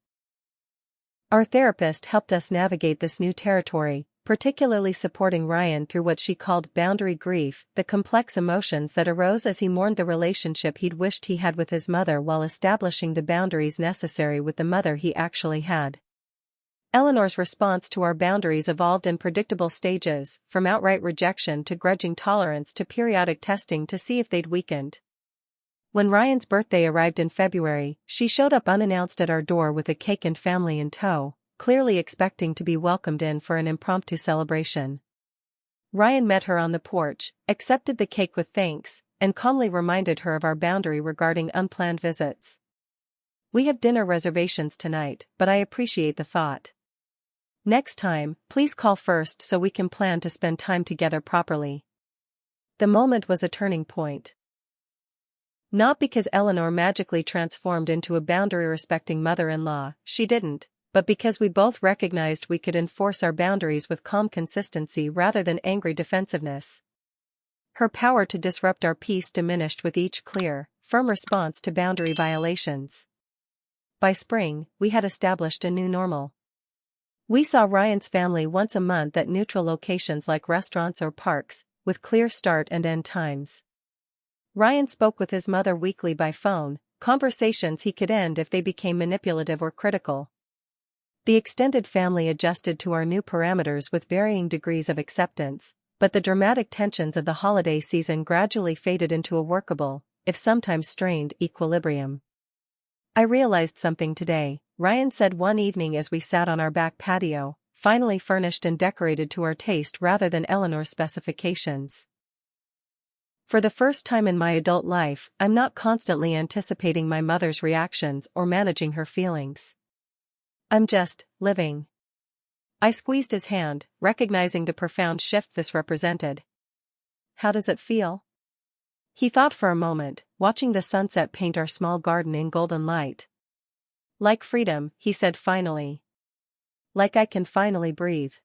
Our therapist helped us navigate this new territory, particularly supporting Ryan through what she called boundary grief, the complex emotions that arose as he mourned the relationship he'd wished he had with his mother while establishing the boundaries necessary with the mother he actually had. Eleanor's response to our boundaries evolved in predictable stages, from outright rejection to grudging tolerance to periodic testing to see if they'd weakened. When Ryan's birthday arrived in February, she showed up unannounced at our door with a cake and family in tow, clearly expecting to be welcomed in for an impromptu celebration. Ryan met her on the porch, accepted the cake with thanks, and calmly reminded her of our boundary regarding unplanned visits. We have dinner reservations tonight, but I appreciate the thought. Next time, please call first so we can plan to spend time together properly." The moment was a turning point. Not because Eleanor magically transformed into a boundary-respecting mother-in-law, she didn't, but because we both recognized we could enforce our boundaries with calm consistency rather than angry defensiveness. Her power to disrupt our peace diminished with each clear, firm response to boundary violations. By spring, we had established a new normal. We saw Ryan's family once a month at neutral locations like restaurants or parks, with clear start and end times. Ryan spoke with his mother weekly by phone, conversations he could end if they became manipulative or critical. The extended family adjusted to our new parameters with varying degrees of acceptance, but the dramatic tensions of the holiday season gradually faded into a workable, if sometimes strained, equilibrium. "I realized something today," Ryan said one evening as we sat on our back patio, finally furnished and decorated to our taste rather than Eleanor's specifications. "For the first time in my adult life, I'm not constantly anticipating my mother's reactions or managing her feelings. I'm just living." I squeezed his hand, recognizing the profound shift this represented. "How does it feel?" He thought for a moment, watching the sunset paint our small garden in golden light. "Like freedom," he said finally. "Like I can finally breathe."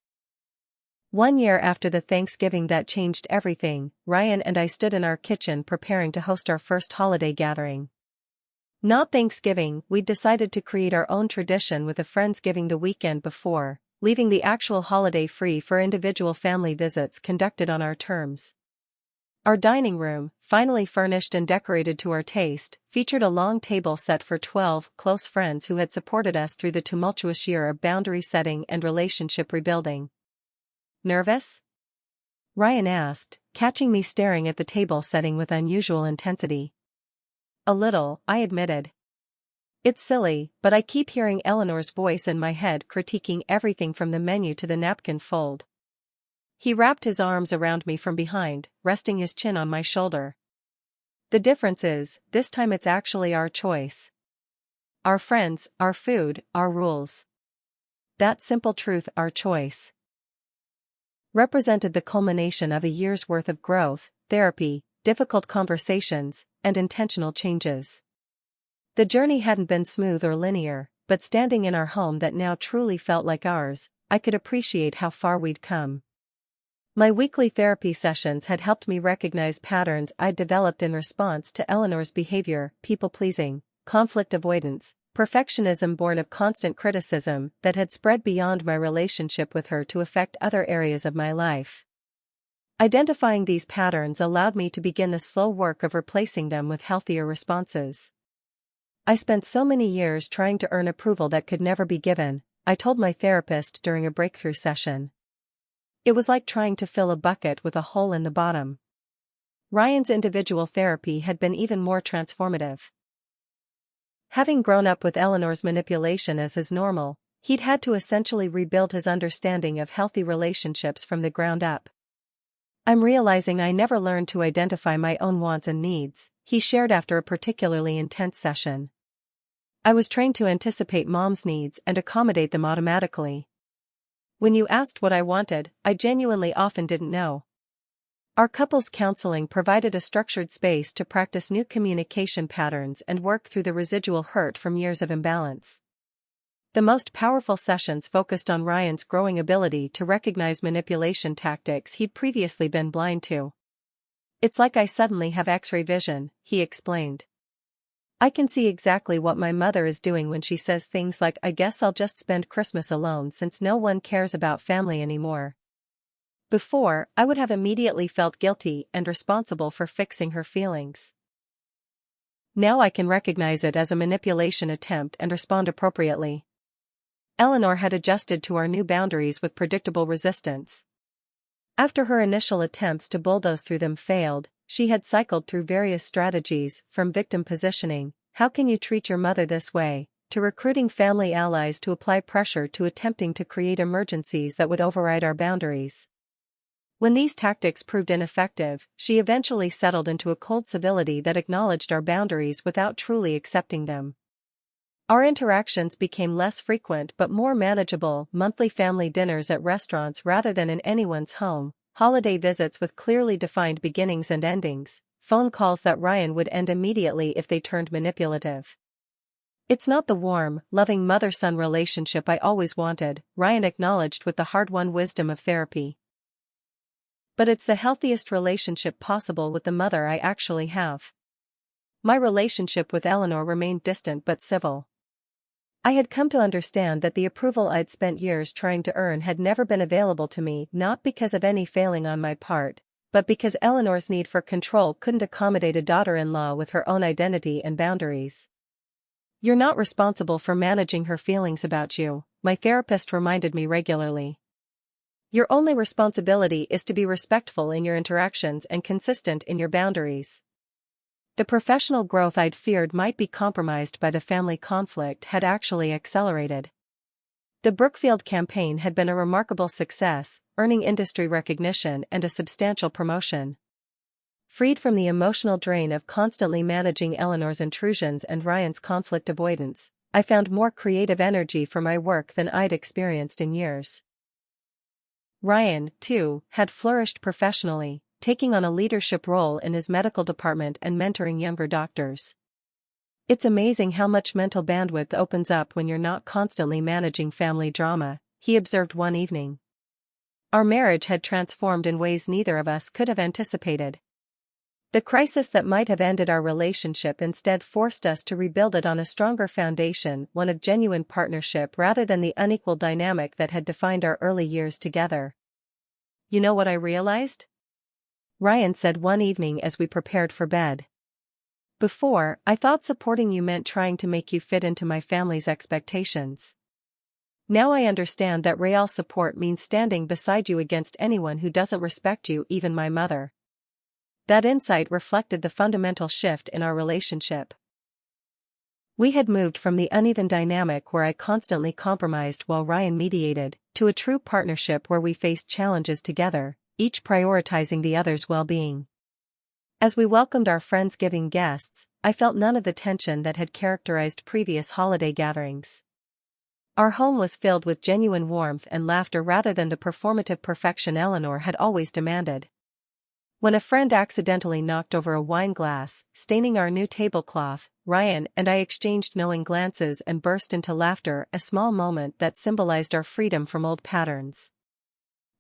1 year after the Thanksgiving that changed everything, Ryan and I stood in our kitchen preparing to host our first holiday gathering. Not Thanksgiving, we'd decided to create our own tradition with a Friendsgiving the weekend before, leaving the actual holiday free for individual family visits conducted on our terms. Our dining room, finally furnished and decorated to our taste, featured a long table set for 12 close friends who had supported us through the tumultuous year of boundary setting and relationship rebuilding. "Nervous?" Ryan asked, catching me staring at the table setting with unusual intensity. "A little," I admitted. "It's silly, but I keep hearing Eleanor's voice in my head critiquing everything from the menu to the napkin fold." He wrapped his arms around me from behind, resting his chin on my shoulder. "The difference is, this time it's actually our choice. Our friends, our food, our rules. That simple truth, our choice, represented the culmination of a year's worth of growth, therapy, difficult conversations, and intentional changes. The journey hadn't been smooth or linear, but standing in our home that now truly felt like ours, I could appreciate how far we'd come. My weekly therapy sessions had helped me recognize patterns I'd developed in response to Eleanor's behavior: people-pleasing, conflict avoidance, perfectionism born of constant criticism that had spread beyond my relationship with her to affect other areas of my life. Identifying these patterns allowed me to begin the slow work of replacing them with healthier responses. "I spent so many years trying to earn approval that could never be given," I told my therapist during a breakthrough session. It was like trying to fill a bucket with a hole in the bottom. Ryan's individual therapy had been even more transformative. Having grown up with Eleanor's manipulation as his normal, he'd had to essentially rebuild his understanding of healthy relationships from the ground up. "I'm realizing I never learned to identify my own wants and needs," he shared after a particularly intense session. "I was trained to anticipate Mom's needs and accommodate them automatically. When you asked what I wanted, I genuinely often didn't know." Our couples counseling provided a structured space to practice new communication patterns and work through the residual hurt from years of imbalance. The most powerful sessions focused on Ryan's growing ability to recognize manipulation tactics he'd previously been blind to. "It's like I suddenly have X-ray vision," he explained. "I can see exactly what my mother is doing when she says things like, 'I guess I'll just spend Christmas alone since no one cares about family anymore.' Before, I would have immediately felt guilty and responsible for fixing her feelings. Now I can recognize it as a manipulation attempt and respond appropriately." Eleanor had adjusted to our new boundaries with predictable resistance. After her initial attempts to bulldoze through them failed, she had cycled through various strategies, from victim positioning, "How can you treat your mother this way?" to recruiting family allies to apply pressure to attempting to create emergencies that would override our boundaries. When these tactics proved ineffective, she eventually settled into a cold civility that acknowledged our boundaries without truly accepting them. Our interactions became less frequent but more manageable, monthly family dinners at restaurants rather than in anyone's home, holiday visits with clearly defined beginnings and endings, phone calls that Ryan would end immediately if they turned manipulative. "It's not the warm, loving mother-son relationship I always wanted," Ryan acknowledged with the hard-won wisdom of therapy. "But it's the healthiest relationship possible with the mother I actually have." My relationship with Eleanor remained distant but civil. I had come to understand that the approval I'd spent years trying to earn had never been available to me, not because of any failing on my part, but because Eleanor's need for control couldn't accommodate a daughter-in-law with her own identity and boundaries. "You're not responsible for managing her feelings about you," my therapist reminded me regularly. "Your only responsibility is to be respectful in your interactions and consistent in your boundaries." The professional growth I'd feared might be compromised by the family conflict had actually accelerated. The Brookfield campaign had been a remarkable success, earning industry recognition and a substantial promotion. Freed from the emotional drain of constantly managing Eleanor's intrusions and Ryan's conflict avoidance, I found more creative energy for my work than I'd experienced in years. Ryan, too, had flourished professionally, taking on a leadership role in his medical department and mentoring younger doctors. "It's amazing how much mental bandwidth opens up when you're not constantly managing family drama," he observed one evening. Our marriage had transformed in ways neither of us could have anticipated. The crisis that might have ended our relationship instead forced us to rebuild it on a stronger foundation, one of genuine partnership rather than the unequal dynamic that had defined our early years together. "You know what I realized?" Ryan said one evening as we prepared for bed. "Before, I thought supporting you meant trying to make you fit into my family's expectations. Now I understand that real support means standing beside you against anyone who doesn't respect you, even my mother." That insight reflected the fundamental shift in our relationship. We had moved from the uneven dynamic where I constantly compromised while Ryan mediated, to a true partnership where we faced challenges together, each prioritizing the other's well-being. As we welcomed our Friendsgiving guests, I felt none of the tension that had characterized previous holiday gatherings. Our home was filled with genuine warmth and laughter rather than the performative perfection Eleanor had always demanded. When a friend accidentally knocked over a wine glass, staining our new tablecloth, Ryan and I exchanged knowing glances and burst into laughter, a small moment that symbolized our freedom from old patterns.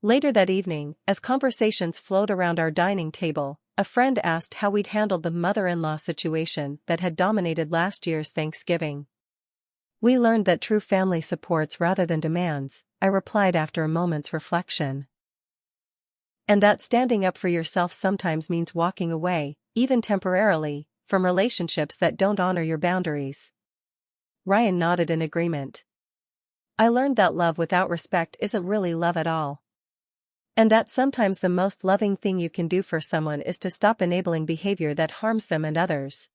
Later that evening, as conversations flowed around our dining table, a friend asked how we'd handled the mother-in-law situation that had dominated last year's Thanksgiving. "We learned that true family supports rather than demands," I replied after a moment's reflection. "And that standing up for yourself sometimes means walking away, even temporarily, from relationships that don't honor your boundaries." Ryan nodded in agreement. "I learned that love without respect isn't really love at all. And that sometimes the most loving thing you can do for someone is to stop enabling behavior that harms them and others."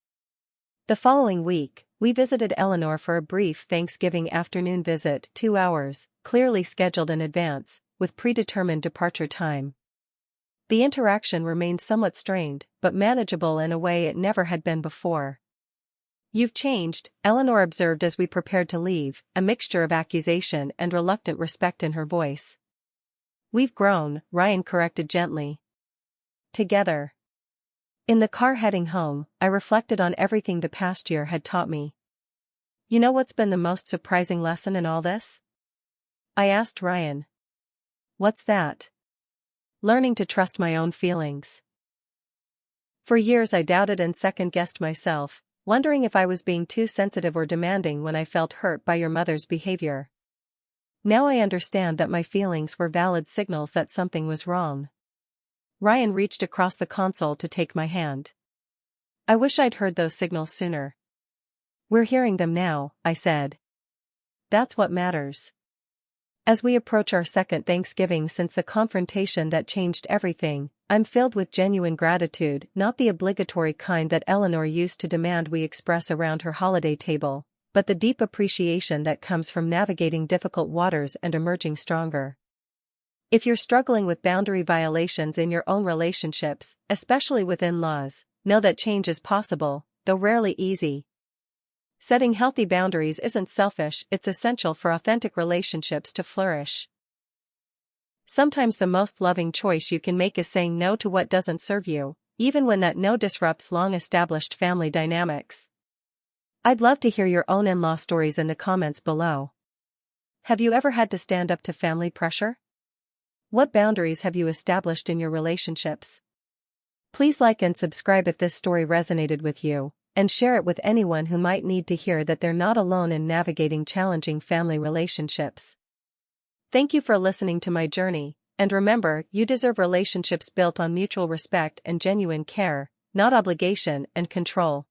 The following week, we visited Eleanor for a brief Thanksgiving afternoon visit, 2 hours, clearly scheduled in advance, with predetermined departure time. The interaction remained somewhat strained, but manageable in a way it never had been before. "You've changed," Eleanor observed as we prepared to leave, a mixture of accusation and reluctant respect in her voice. "We've grown," Ryan corrected gently. "Together." In the car heading home, I reflected on everything the past year had taught me. "You know what's been the most surprising lesson in all this?" I asked Ryan. "What's that?" "Learning to trust my own feelings. For years I doubted and second-guessed myself, wondering if I was being too sensitive or demanding when I felt hurt by your mother's behavior. Now I understand that my feelings were valid signals that something was wrong." Ryan reached across the console to take my hand. "I wish I'd heard those signals sooner." "We're hearing them now," I said. "That's what matters." As we approach our second Thanksgiving since the confrontation that changed everything, I'm filled with genuine gratitude, not the obligatory kind that Eleanor used to demand we express around her holiday table, but the deep appreciation that comes from navigating difficult waters and emerging stronger. If you're struggling with boundary violations in your own relationships, especially with in-laws, know that change is possible, though rarely easy. Setting healthy boundaries isn't selfish, it's essential for authentic relationships to flourish. Sometimes the most loving choice you can make is saying no to what doesn't serve you, even when that no disrupts long-established family dynamics. I'd love to hear your own in-law stories in the comments below. Have you ever had to stand up to family pressure? What boundaries have you established in your relationships? Please like and subscribe if this story resonated with you, and share it with anyone who might need to hear that they're not alone in navigating challenging family relationships. Thank you for listening to my journey, and remember, you deserve relationships built on mutual respect and genuine care, not obligation and control.